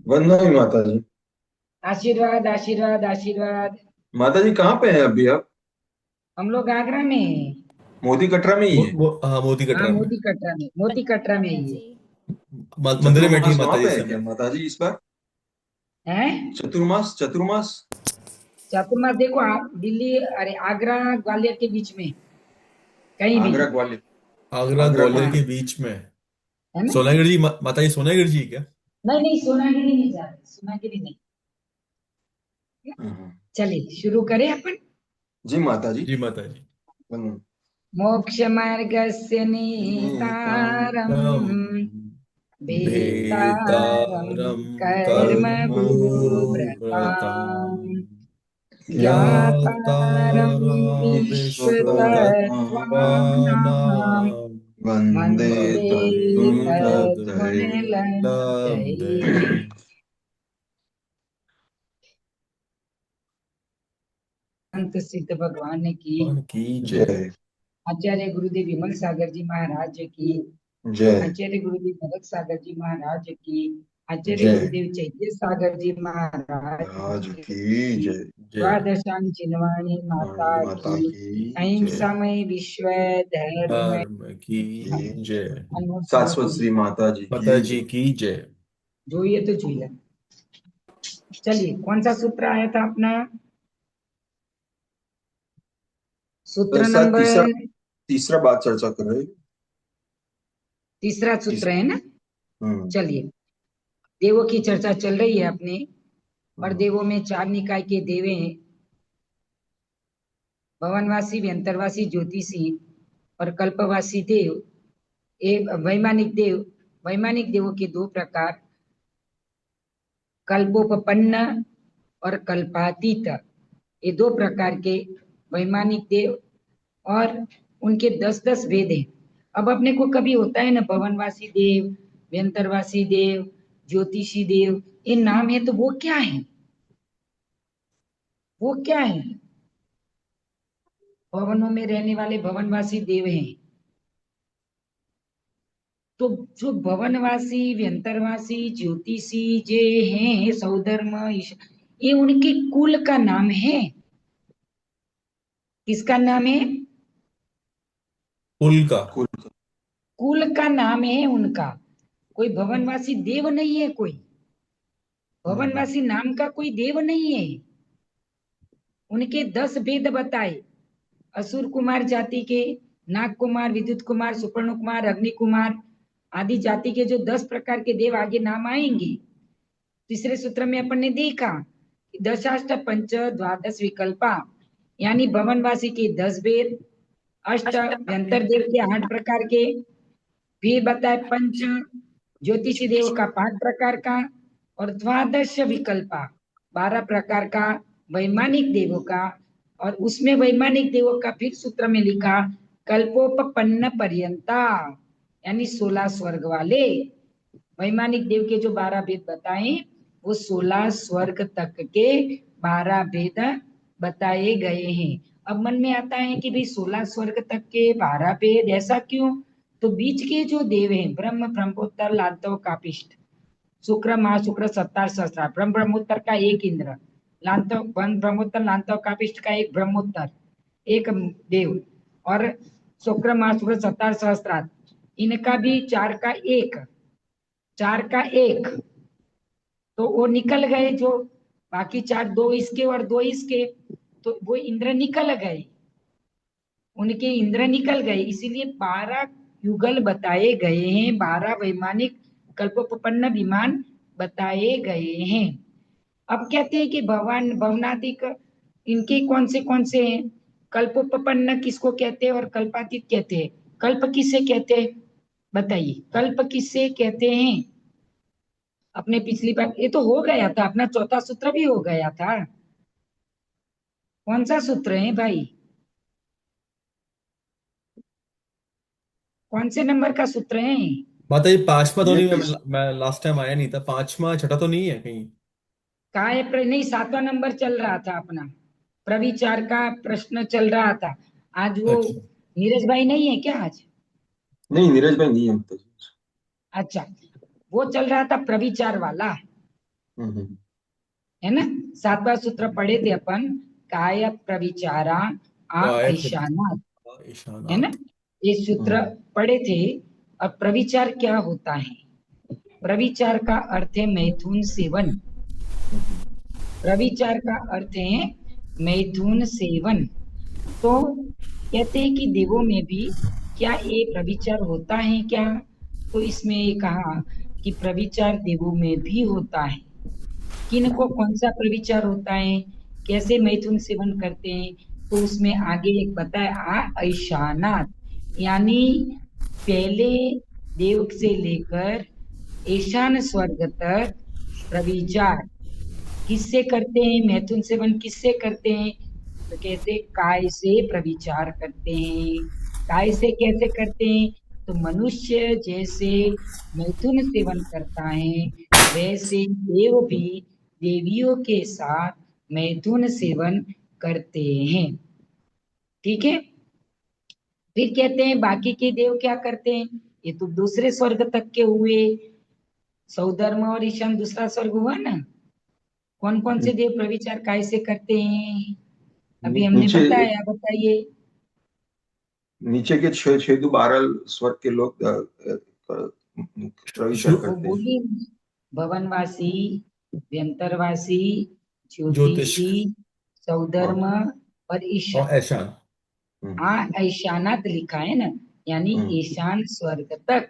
वंदना माता जी। आशीर्वाद आशीर्वाद आशीर्वाद। माता जी कहाँ पे हैं अभी आप? हम लोग आगरा में हैं। मोदी कटरा में ही है। हाँ, मोदी हाँ, कटरा में। मोती कटरा में, मोती कटरा में ही है। जी। मंदिर में बैठी है चतुर्मास वहां माता जी पे इस है क्या समय। माता जी इस बार? हैं? चतुर्मास चतुर्मास। चातुर्मास देखो, आप दिल्ली, अरे आगरा ग्वालियर के बीच में कहीं भी। आगरा ग्वालियर। आगरा आगरा ग्वालियर के हाँ, ग्वालियर। बीच में। है ना। सोनागिरी जी, माता जी सोनागिरी जी क्या? नहीं नहीं, सोनागिरी नहीं जा रहे, सोनागिरी नहीं। हाँ। चलिए शुरू करें अपन। जी माता जी। जी माता जी। वंदना। मोक्ष मार्गस्य नेतारम, तम भेतारम भेतारम कर्म कर्म भूव्रताम्, व्रताम ज्ञातारं विश्वतत्त्वानां, विश्वतत्त्वानां वंदे वन्दे तत्तुम वन्दे तत्तये। तत्त्वनिलयम्। तद्विलम्बते। संत सिद्ध भगवान की, भगवान की जय। जय। आचार्य गुरुदेव विमल सागर जी महाराज की, जय। आचार्य गुरुदेव भरत सागर जी महाराज की, आचार्य जय। गुरुदेव चैत्य सागर जी महाराज राज की की, जय। जय। द्वादशांग चिन्वाणी माता वाणी माता की, की जय। अहिंसामय विश्व धर्म धर्म की जय। शाश्वत श्री माता जी माता की जी जय। की जय। જોઈએ तो જોઈએ। चलिए, कौन सा सूत्र आया था अपना? सूत्र शायद तीसरा। नंबर तीसरा बात चर्चा कर रहे हैं। तीसरा सूत्र तीसरा। है ना। हम्म। चलिए, देवों की चर्चा चल रही है अपने, और हम्म। देवों में चार निकाय के देवे हैं: भवनवासी, व्यंतरवासी, ज्योतिषी और कल्पवासी देव। एक वैमानिक देव, वैमानिक देवों के दो प्रकार, कल्पोपपन्न और कल्पातीत। ये दो प्रकार के वैमानिक देव, और उनके 10-10 भेद हैं। अब अपने को कभी होता है ना, भवनवासी देव, व्यंतरवासी देव, ज्योतिषी देव, ये नाम है तो वो क्या है? वो क्या है? भवनों में रहने वाले भवनवासी देव हैं। तो जो भवनवासी, व्यंतरवासी, ज्योतिषी जे हैं, सौधर्म, ये उनके कुल का नाम है। किसका नाम है? कुल का। कुल। कुल का नाम है उनका। कोई भवनवासी देव नहीं है कोई। हम्म। भवनवासी नाम का कोई देव नहीं है। उनके 10 भेद बताए। असुर कुमार जाति के, नाग कुमार, विद्युत कुमार, सुपर्ण कुमार, अग्नि कुमार आदि जाति के जो 10 प्रकार के देव आगे नाम आएंगे। तीसरे सूत्र में अपन ने देखा कि दशाष्ट पंच द्वादश विकल्पा, यानी भवनवासी के 10 भेद, अष्ट व्यंतर देव के 8 प्रकार के, फिर बताए पंच ज्योतिषी देव का 5 प्रकार का, और द्वादश विकल्पा 12 प्रकार का वैमानिक देवों का। और उसमें वैमानिक देवों का फिर सूत्र में लिखा कल्पोपपन्न पर्यंता, यानी 16 स्वर्ग वाले। वैमानिक देव के जो 12 भेद बताए, वो 16 स्वर्ग तक के 12 भेद बताए गए हैं। अब मन में आता है कि भाई 16 स्वर्ग तक के 12 भेद, ऐसा क्यों? तो बीच के जो देव हैं, ब्रह्म, ब्रह्मोत्तर, लातव, कापिष्ट, शुक्र, महाशुक्र, सत्तार, सहस्त्रार, ब्रह्म ब्रह्मोत्तर का एक इंद्र, लांतव ब्रह्मोत्तर, लांतव, कापिष्ट का एक ब्रह्मोत्तर, एक देव, और शुक्र, महाशुक्र, सत्तार, सहस्त्रार, इनका भी चार का एक, चार का एक। तो वो निकल गए जो बाकी चार, दो इसके और दो इसके, तो वो इंद्र निकल गए, उनके इंद्र निकल गए, इसीलिए 12 युगल बताए गए हैं, 12 वैमानिक कल्पोपपन्न विमान बताए गए हैं। अब कहते हैं कि भगवान भवनादिक, इनके कौन से हैं? कल्पोपपन्न किसको कहते हैं और कल्पातीत कहते हैं? कल्प किसे कहते हैं? बताइए, कल्प किसे कहते हैं? अपने पिछली बार ये तो हो गया था, अपना चौथा सूत्र भी हो गया था। कौन सा सूत्र है भाई? कौन से नंबर का सूत्र है? माता जी पांचवा तो ये नहीं, तीस। मैं लास्ट टाइम आया नहीं था। पांचवा छठा तो नहीं है कहीं? कहा है नहीं, 7वां नंबर चल रहा था अपना, प्रविचार का प्रश्न चल रहा था। आज वो अच्छा। नीरज भाई नहीं है क्या आज? नहीं नीरज भाई नहीं है माता जी। अच्छा, वो चल रहा था प्रविचार वाला। हम्म, है ना। सातवां सूत्र पढ़े थे अपन, काय प्रविचारा आ काय ऐशाना, है ना। ईशानात। ये सूत्र हम्म, पढ़े थे। अब प्रविचार क्या होता है? प्रविचार का अर्थ है मैथुन सेवन। हम्म, प्रविचार का अर्थ है मैथुन सेवन। तो कहते हैं कि देवों में भी क्या ये प्रविचार होता है क्या? तो इसमें ये कहा कि प्रविचार देवों में भी होता है। किनको कौन सा प्रविचार होता है, कैसे मैथुन सेवन करते हैं? तो उसमें आगे एक बताया आ ऐशानात, यानी पहले देव से लेकर ईशान स्वर्ग तक प्रविचार किससे करते हैं? मैथुन सेवन किससे करते हैं? तो कहते हैं काय से प्रविचार करते हैं। काय से कैसे करते हैं? तो मनुष्य जैसे मैथुन सेवन करता है, वैसे देव भी देवियों के साथ मैथुन सेवन करते हैं। ठीक है। फिर कहते हैं बाकी के देव क्या करते हैं? ये तो दूसरे स्वर्ग तक के हुए। सौधर्म और ईशान दूसरा स्वर्ग हुआ ना। कौन कौन से देव प्रविचार काय से करते हैं? अभी हमने नीचे बताया, बताइए। नीचे के 6 6 12 स्वर्ग के लोग प्रविचार शु- वो करते हैं। बोलिए, भवनवासी, व्यंतरवासी, ज्योतिष ज्योतिषी, हाँ। सौधर्म और ईशान। और ऐशान। हम्म, ईशानात लिखा है ना, यानी हम्म, ईशान स्वर्ग तक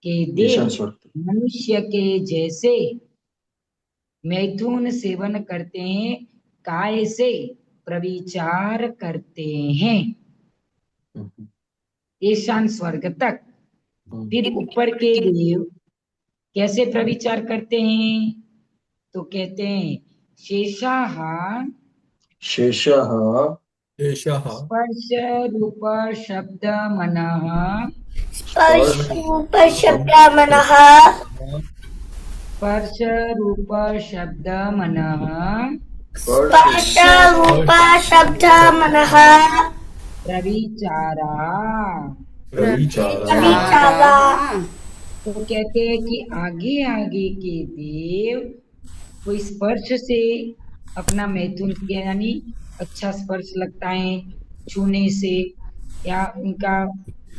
के ईशान देव स्वर्ग। मनुष्य के जैसे मैथुन सेवन करते हैं, काय से प्रविचार करते हैं हम्म, ईशान स्वर्ग तक। हम्म। फिर ऊपर के देव कैसे प्रविचार करते हैं? तो कहते हैं शेषाह शेषः एषः स्पर्श रूप शब्द मनः स्पर्श स्पर्शरूपशब्दमनः स्पर्श रूप शब्द मनः स्पर्श स्पर्शरूपशब्दमनः प्रविचारा। प्रविचारा प्रविचारा। तो कहते हैं कि आगे आगे के देव कोई स्पर्श से अपना मैथुन किया, यानी अच्छा स्पर्श लगता है छूने से, या उनका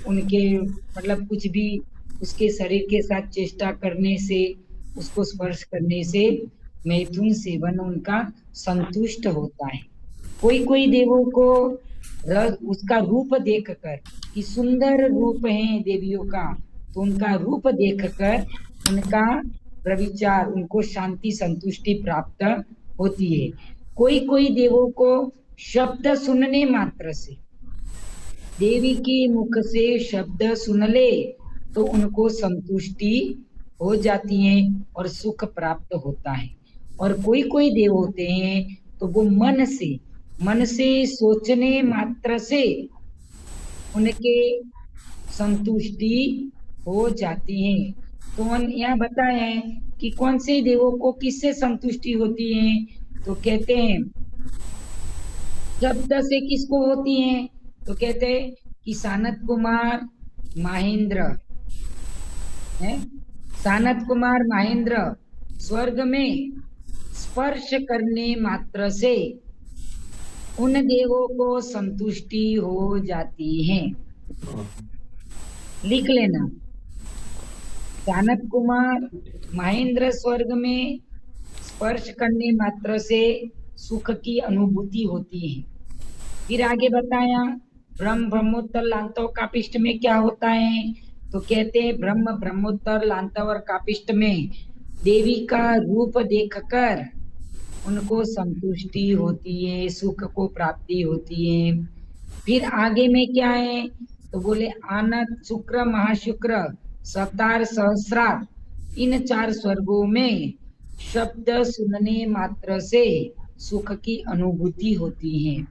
उनके मतलब कुछ भी उसके शरीर के साथ चेष्टा करने से, उसको स्पर्श करने से मैथुन सेवन उनका संतुष्ट होता है। कोई कोई देवों को उसका रूप देखकर, कि सुंदर रूप है देवियों का, तो उनका रूप देखकर उनका प्रविचार, उनको शांति संतुष्टि प्राप्त होती है। कोई कोई देवों को शब्द सुनने मात्र से, देवी के मुख से शब्द सुन ले तो उनको संतुष्टि हो जाती है और सुख प्राप्त होता है। और कोई कोई देव होते हैं तो वो मन से सोचने मात्र से उनके संतुष्टि हो जाती है। तो हम यहाँ बताया है कि कौन से देवों को किससे संतुष्टि होती है। तो कहते हैं शब्द से किसको होती है? तो कहते हैं कि सानत कुमार महेंद्र है, सानत कुमार महेंद्र स्वर्ग में स्पर्श करने मात्र से उन देवों को संतुष्टि हो जाती है। लिख लेना, सानत कुमार महेंद्र स्वर्ग में स्पर्श करने मात्र से सुख की अनुभूति होती है। फिर आगे बताया ब्रह्म ब्रह्मोत्तर लांतव कापिष्ट में क्या होता है? तो कहते हैं ब्रह्म ब्रह्मोत्तर लांतव और कापिष्ट में देवी का रूप देखकर उनको संतुष्टि होती है, सुख को प्राप्ति होती है। फिर आगे में क्या है? तो बोले आनंद शुक्र महाशुक्र सतार सहस्रार, इन 4 स्वर्गों में शब्द सुनने मात्र से सुख की अनुभूति होती है।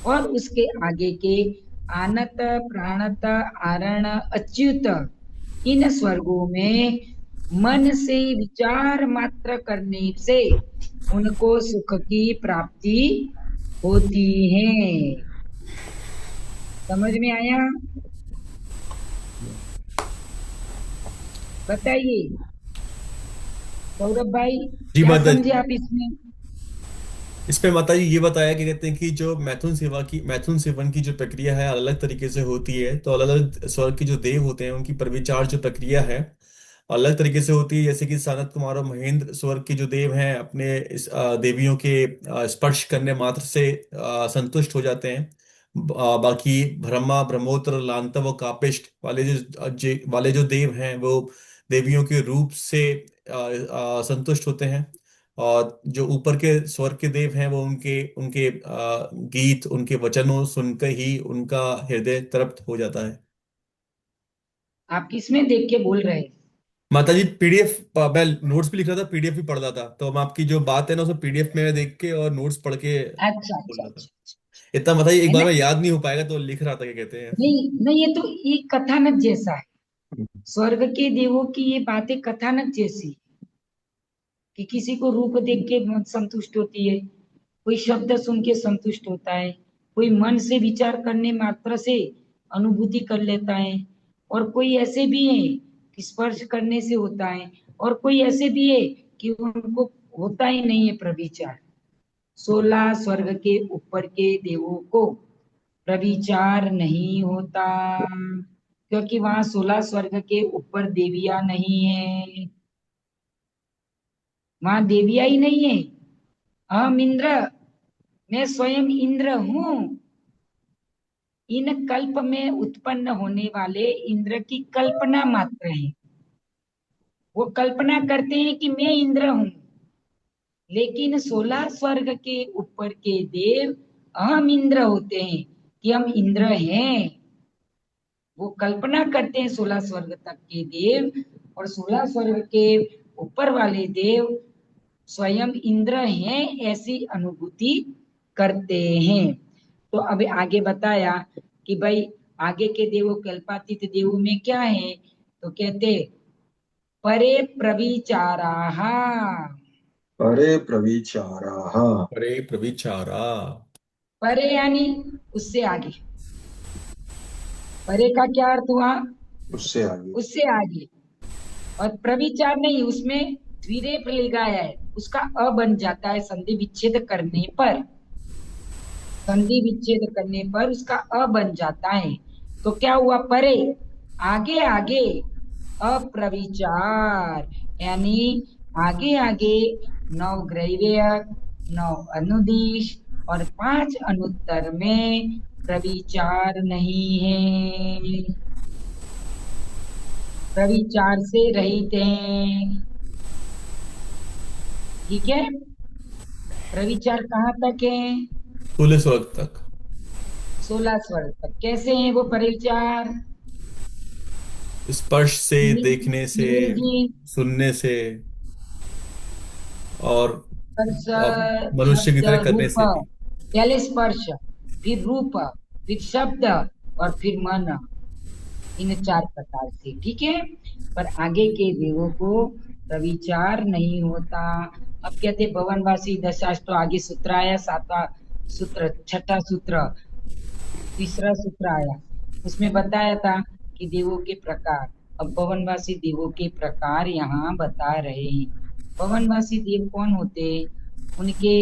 और उसके आगे के आनत प्राणत आरण अच्युत, इन स्वर्गों में मन से विचार मात्र करने से उनको सुख की प्राप्ति होती है। समझ में आया? बताइए। सौरभ भाई जी क्या माता समझे जी, आप इसमें? इसमें माता जी ये बताया कि कहते हैं कि जो मैथुन सेवन की जो प्रक्रिया है अलग अलग तरीके से होती है। तो अलग अलग स्वर्ग के जो देव होते हैं उनकी परविचार जो प्रक्रिया है अलग तरीके से होती है। जैसे कि सनत कुमार और महेंद्र स्वर्ग के जो देव हैं अपने इस देवियों के स्पर्श करने मात्र से संतुष्ट हो जाते हैं। बाकी ब्रह्मा, ब्रह्मोत्तर, लांतव और कापिष्ट वाले जो देव हैं वो देवियों के रूप से संतुष्ट होते हैं। और जो ऊपर के स्वर्ग के देव हैं वो उनके उनके गीत, उनके वचनों सुनकर ही उनका हृदय तृप्त हो जाता है। आप किसमें देख के बोल रहे हैं? माता जी पीडीएफ, मैं नोट्स भी लिख रहा था, पीडीएफ भी पढ़ रहा था, तो मैं आपकी जो बात है ना उसे पीडीएफ में देख के और नोट्स पढ़ के अच्छा बोल अच्छा रहा था। अच्छा अच्छा। इतना बताइए, एक है बार ना? में याद नहीं हो पाएगा तो लिख रहा था क्या कहते हैं। नहीं नहीं, ये तो एक कथानक जैसा है। स्वर्ग के देवों की ये बातें कथानक जैसी, कि किसी को रूप देख के मन संतुष्ट होती है, कोई शब्द सुन के संतुष्ट होता है, कोई मन से विचार करने मात्र से अनुभूति कर लेता है, और कोई ऐसे भी है कि स्पर्श करने से होता है, और कोई ऐसे भी है कि उनको होता ही नहीं है प्रविचार। 16 स्वर्ग के ऊपर के देवों को प्रविचार नहीं होता, क्योंकि वहां 16 स्वर्ग के ऊपर देवियां नहीं है, वहां देवियां ही नहीं है। हम इंद्र, मैं स्वयं इंद्र हूं। इन कल्प में उत्पन्न होने वाले इंद्र की कल्पना मात्र है। वो कल्पना करते हैं कि मैं इंद्र हूं, लेकिन 16 स्वर्ग के ऊपर के देव अहम इंद्र होते हैं, कि हम इंद्र हैं। वो कल्पना करते हैं 16 स्वर्ग तक के देव, और 16 स्वर्ग के ऊपर वाले देव स्वयं इंद्र हैं ऐसी अनुभूति करते हैं। तो अब आगे बताया कि भाई आगे के देवों, कल्पातीत देवों में क्या है, तो कहते परे प्रविचाराः। परे प्रविचाराः। अरे प्रविचारा। परे यानी उससे आगे। परे का क्या अर्थ हुआ? उससे आगे। उससे आगे। और प्रविचार नहीं, उसमें द्विरेफ लगाया है, उसका अ बन जाता है संधि विच्छेद करने पर। संधि विच्छेद करने पर उसका अ बन जाता है। तो क्या हुआ? परे, आगे आगे, अप्रविचार यानी आगे आगे 9 ग्रैवेयक, 9 अनुदिश और 5 अनुत्तर में प्रविचार नहीं है, प्रविचार से रहित हैं। ठीक है? प्रविचार कहाँ तक है? 16 स्वर्ग तक। 16 स्वर तक। कैसे हैं वो प्रविचार? स्पर्श से, देखने से, सुनील जी, सुनने से और स्पर्श, मनुष्य की शब्द, तरह करने रूप। से भी। पहले स्पर्श, फिर रूप, फिर शब्द, और फिर मन। इन 4 प्रकार से। ठीक है? पर आगे के देवों को प्रविचार नहीं होता। अब कहते भवनवासी दशाश, तो आगे सूत्र आया, 7वां सूत्र, 6ठा सूत्र, तीसरा सूत्र आया। उसमें बताया था कि देवों के प्रकार। अब भवनवासी देवों के प्रकार यहाँ बता रहे हैं। भवनवासी देव कौन होते हैं? उनके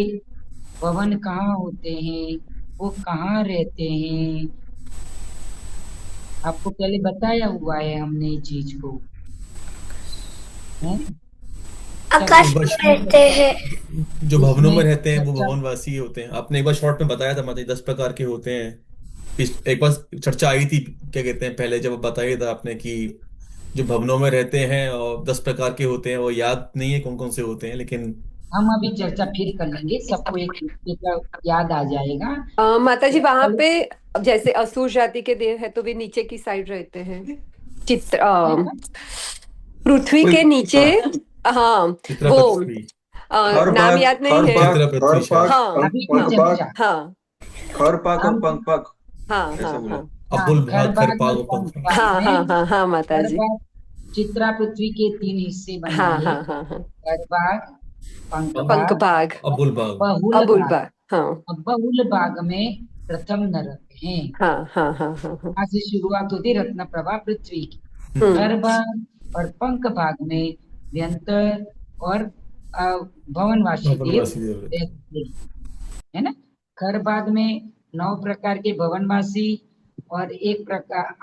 भवन कहाँ होते हैं? वो कहाँ रहते हैं? आपको पहले बताया हुआ है हमने ये चीज को, है? आकाश एक बार में रहते हैं। जो भवनों में उसमें रहते हैं वो चर्चा, भवनवासी होते हैं। आपने एक बार शॉर्ट में बताया था माता जी 10 प्रकार के होते हैं। एक बार चर्चा आई थी, क्या कहते हैं, पहले जब बताया था आपने कि जो भवनों में रहते हैं और 10 प्रकार के होते हैं, वो याद नहीं है कौन कौन से होते हैं लेकिन। हम अभी चर्चा फिर कर लेंगे, सबको एक एक याद आ जाएगा। माता जी तो वहां पहले पे अब जैसे असुर जाति के देव है तो वे नीचे की साइड रहते हैं। चित्र पृथ्वी के नीचे। हाँ चित्रा वो पृथ्वी। नाम खरपाक, याद नहीं है। खरपाक, चित्रा पृथ्वी शायद। खरपाक, हाँ अभी की पंखपाक, चर्चा, हाँ खरपाक और हम, पंखपाक, हाँ हाँ ऐसे बोला। हाँ हाँ, अबुल भाग, खरबाग खरपाग और और पंखा। पंखबाग हाँ हाँ में, हाँ हाँ माता जी। खरबाग चित्रा पृथ्वी के 3 हिस्से हाँ बनाए, हाँ हाँ हाँ। खरबाग, पंख पंखबाग, भाग, अबुल भाग। बहुल अबुल भाग। भाग। हाँ अब बहुल भाग में प्रथम नरक है। हाँ हाँ हाँ हाँ हाँ। यहाँ से शुरुआत होती है रत्न प्रभा पृथ्वी की। हम्म खर भाग और पंख भाग में व्यंतर, और भवनवासी देव भवनवासी देव रहते हैं। रहते हैं, है ना। खरबाग में 9 प्रकार के भवनवासी और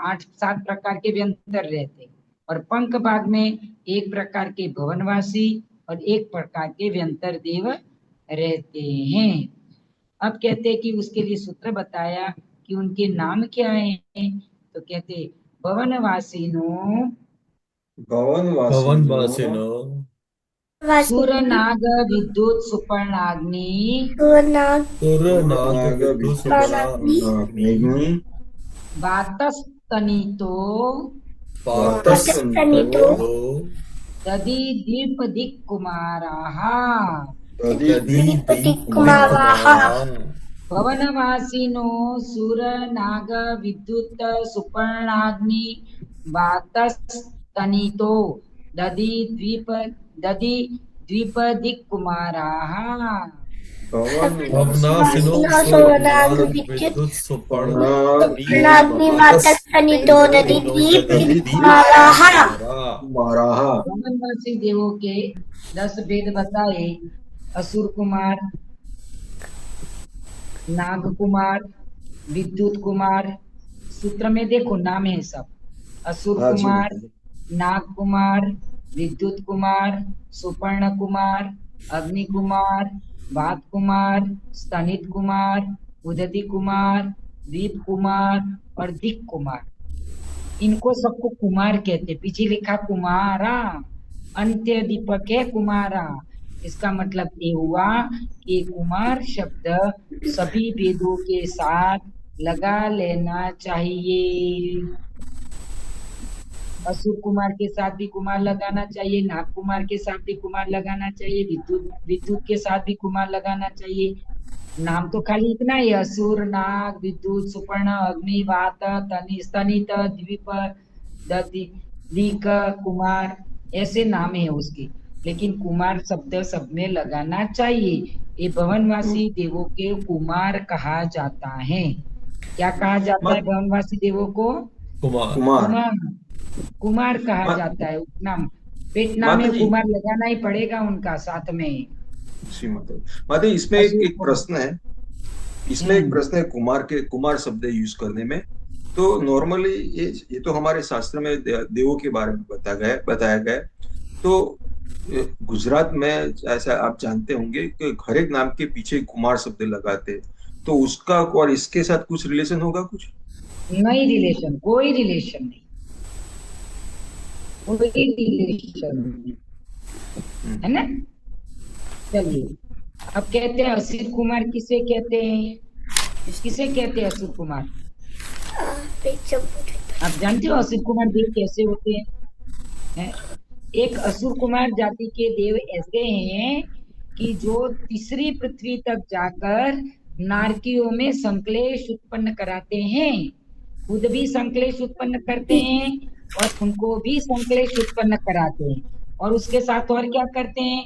8-7 प्रकार के व्यंतर रहते हैं, और पंख बाग में 1 प्रकार के भवनवासी और 1 प्रकार के व्यंतर देव रहते हैं। अब कहते हैं कि उसके लिए सूत्र बताया कि उनके नाम क्या हैं, तो कहते भवनवासिनो भवनवासिनो भवनवासिनो सुर नाग विद्युत सुपर्णाग्नि सुरनाग सुरनाग विद्युत सुपर्णाग्नि सुपर्णाग्नि वातस्तनितो वातस्तनितो दधि दीप दिक् कुमाराः दधिकुमाराः भवनवासिनो सुर नाग विद्युत सुपर्णाग्नि वातस्तनितो दधि द्वीप दिक् कुमाराः भवनासिनो सुरनाग सुरनाग विद्युत विद्युत सुपर्णाग्नि वातस्तनितो दधिकुमाराः कुमाराः। भवनवासी देवों के 10 भेद बताए। असुर कुमार, नाग कुमार, विद्युत कुमार, सूत्र में देखो नाम है सब। असुर हाँ जी, कुमार, बताइए। नाग कुमार, विद्युत कुमार, सुपर्ण कुमार, अग्नि कुमार, वात कुमार, स्तनित कुमार, उदति कुमार, दीप कुमार और दिक् कुमार। इनको सबको कुमार कहते। पीछे लिखा कुमारा, अंत्य दीपक है कुमारा। इसका मतलब ये हुआ कि कुमार शब्द सभी वेदों के साथ लगा लेना चाहिए। असुर कुमार के साथ भी कुमार लगाना चाहिए, नाग कुमार के साथ भी कुमार लगाना चाहिए, विद्युत के साथ भी कुमार लगाना चाहिए। नाम तो खाली इतना ही, असुर, नाग, विद्युत, सुपर्ण, अग्नि, वात, स्तनित, द्वीप, दिक, कुमार, ऐसे नाम है उसके। लेकिन कुमार शब्द सब में लगाना चाहिए। ये भवनवासी देवों के कुमार कहा जाता है। क्या कहा जाता है भवनवासी देवों को? कुमार कुमार कुमार कहा मा- जाता है। उपनाम पेटनाम माता में जी। कुमार लगाना ही पड़ेगा उनका साथ में। श्रीमती माता, इसमें एक प्रश्न है। इसमें एक प्रश्न है कुमार शब्द यूज करने में। तो नॉर्मली ये तो हमारे शास्त्र में देवों के बारे में बताया गया है। तो गुजरात में ऐसा आप जानते होंगे कि हर एक नाम के पीछे कुमार शब्द लगाते हैं। तो उसका और इसके साथ कुछ रिलेशन होगा? कुछ नहीं रिलेशन, कोई रिलेशन नहीं, कोई रिलेशन नहीं, है ना। चलिए अब कहते हैं असुर कुमार किसे कहते हैं? किसे कहते हैं असुर कुमार? आप जानते हो असुर कुमार देव कैसे होते हैं? एक असुर कुमार जाति के देव ऐसे हैं कि जो तीसरी पृथ्वी तक जाकर नारकियों में संक्लेश उत्पन्न कराते हैं। खुद भी संक्लेश उत्पन्न करते हैं और उनको भी संक्लेश उत्पन्न कराते हैं, और उसके साथ और क्या करते हैं?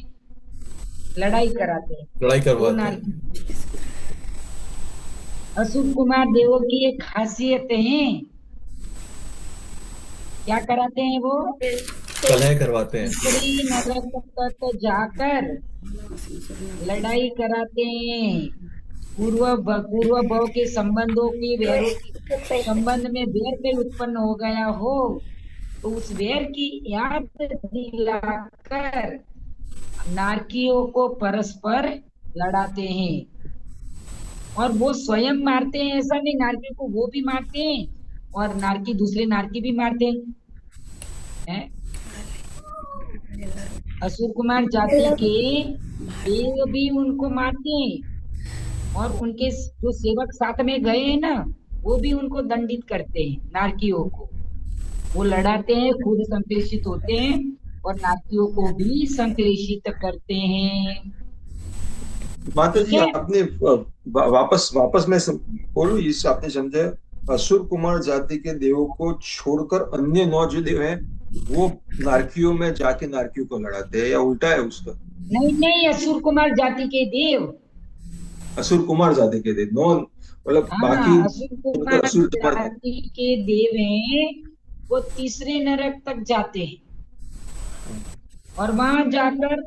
लड़ाई कराते हैं, लड़ाई वो करवाते हैं। नारकी। असुर कुमार देवों की एक खासियत है, क्या कराते हैं वो? कलह करवाते हैं। तीसरी नरक तक जाकर लड़ाई कराते हैं। पूर्व भव के संबंधों की वैरों के संबंध में वैर पे उत्पन्न हो गया हो तो उस वैर की याद दिलाकर नारकियों को परस्पर लड़ाते हैं। और वो स्वयं मारते हैं ऐसा नहीं, नारकी को वो भी मारते हैं और नारकी दूसरे नारकी भी मारते हैं। असुर कुमार जाति के देव भी उनको मारते हैं और उनके जो सेवक साथ में गए हैं ना, वो भी उनको दंडित करते हैं। नारकियों को वो लड़ाते हैं, खुद संक्लेशित होते हैं और नारकियों को भी संक्लेशित करते हैं। माता जी, आपने वापस मैं बोलूं, इस आपने समझा, असुर कुमार जाति के देवों को छोड़कर अन्य 9 जो देव हैं वो नारकियों में जाके नारकियों को लड़ाते हैं, या उल्टा है उसका? नहीं, असुर कुमार जाति के देव, असुर कुमार जाति के देव 9, मतलब बाकी असुर कुमार असुर जाति के देव हैं, वो तीसरे नरक तक जाते हैं और वहां जाकर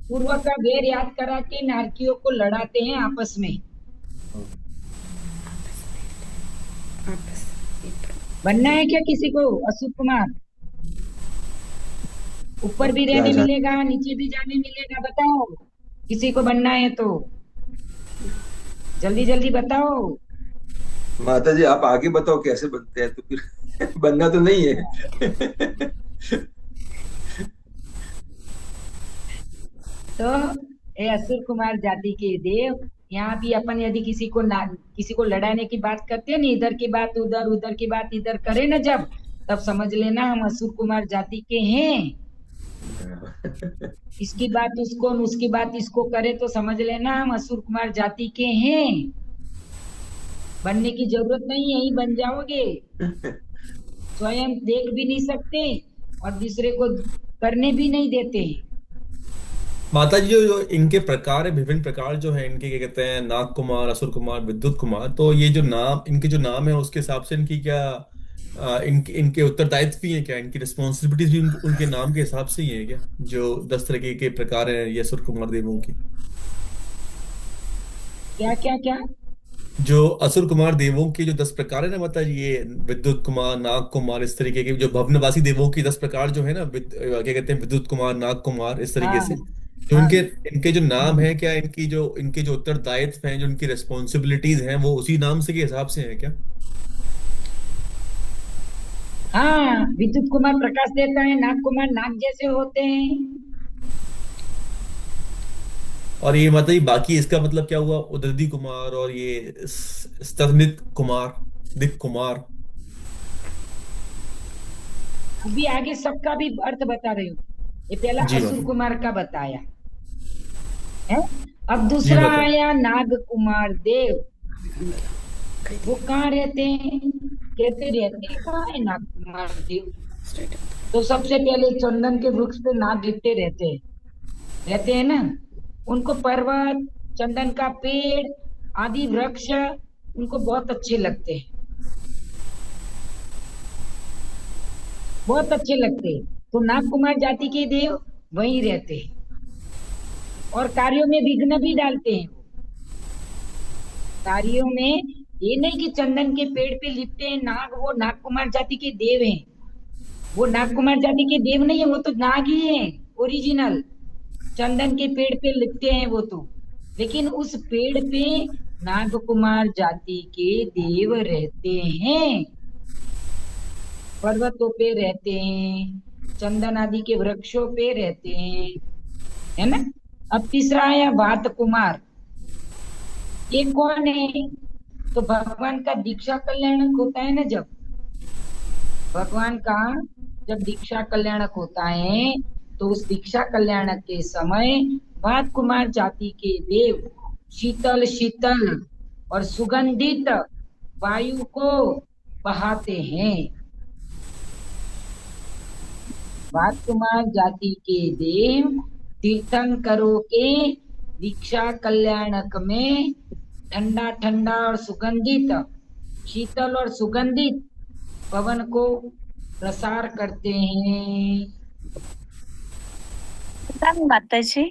पूर्व का वेर याद करा के नारकियों को लड़ाते हैं आपस में। बनना है क्या किसी को असुर कुमार? ऊपर भी रहने मिलेगा, नीचे भी जाने मिलेगा, बताओ किसी को बनना है तो जल्दी जल्दी बताओ। माता जी आप आगे बताओ कैसे बनते हैं, तो फिर बनना तो नहीं है। तो ये असुर कुमार जाति के देव, यहाँ भी अपन यदि किसी को लड़ाने की बात करते हैं ना, इधर की बात उधर, उधर की बात इधर करे ना जब, तब समझ लेना हम असुर कुमार जाति के हैं। इसकी बात उसको, उसकी बात इसको करे तो समझ लेना हम असुर कुमार जाति के हैं। बनने की जरूरत नहीं है, यही बन जाओगे। स्वयं देख भी नहीं सकते और दूसरे को करने भी नहीं देते। माता जी जो इनके प्रकार है, विभिन्न प्रकार जो है इनके, क्या कहते हैं, नाग कुमार, असुर कुमार, विद्युत कुमार, तो ये जो नाम, इनके जो नाम है उसके हिसाब से इनकी क्या इनके उत्तरदायित्व भी है क्या, इनकी रिस्पॉन्सिबिलिटीज भी उनके नाम के हिसाब से ही है क्या, जो 10 तरह के प्रकार है ये असुर कुमार देवों की? क्या क्या क्या? जो असुर कुमार देवों के जो 10 प्रकार है ना माता जी, ये विद्युत कुमार, नाग कुमार, इस तरीके के जो भवनवासी देवों की 10 प्रकार जो है ना, क्या कहते हैं, विद्युत कुमार, नाग कुमार, इस तरीके हाँ से जो हाँ इनके इनके जो नाम है, क्या इनके जो उत्तरदायित्व हैं, जो इनकी रिस्पॉन्सिबिलिटीज हैं, वो उसी नाम से के हिसाब से है क्या? हाँ, विद्युत कुमार प्रकाश देता है, नाग कुमार नाग जैसे होते हैं। और ये माता जी बाकी इसका मतलब क्या हुआ, उदयदि कुमार और ये स्तनित कुमार, दिक कुमार? अभी आगे सबका भी अर्थ बता रही हूँ। ये पहला जी असुर माता कुमार का बताया है, अब जी दूसरा माता आया नाग कुमार देव। वो कहाँ रहते हैं? कहते रहते हैं कहाँ है नाग कुमार देव? तो सबसे पहले चंदन के वृक्ष पे नाग लिपटे रहते हैं ना। उनको पर्वत, चंदन का पेड़ आदि वृक्ष उनको बहुत अच्छे लगते हैं, बहुत अच्छे लगते हैं। तो नाग कुमार जाति के देव वहीं रहते हैं और कार्यों में विघ्न भी डालते हैं। कार्यों में ये नहीं कि चंदन के पेड़ पे लिपटे हैं नाग, वो नाग कुमार जाति के देव हैं। वो नाग कुमार जाति के देव नहीं है, वो तो नाग ही है ओरिजिनल। चंदन के पेड़ पे लिपटे हैं वो तो, लेकिन उस पेड़ पे नाग कुमार जाति के देव रहते हैं, पर्वतों पे रहते हैं, चंदन आदि के वृक्षों पे रहते हैं, है ना। अब तीसरा आया वात कुमार। ये कौन है? तो भगवान का दीक्षा कल्याणक होता है ना, जब भगवान का जब दीक्षा कल्याणक होता है तो उस दीक्षा कल्याणक के समय वात कुमार जाति के देव शीतल शीतल और सुगंधित वायु को बहाते हैं। वात कुमार जाति के देव तीर्थंकरों के दीक्षा कल्याणक में ठंडा ठंडा और सुगंधित, शीतल और सुगंधित पवन को प्रसार करते हैं। माता जी,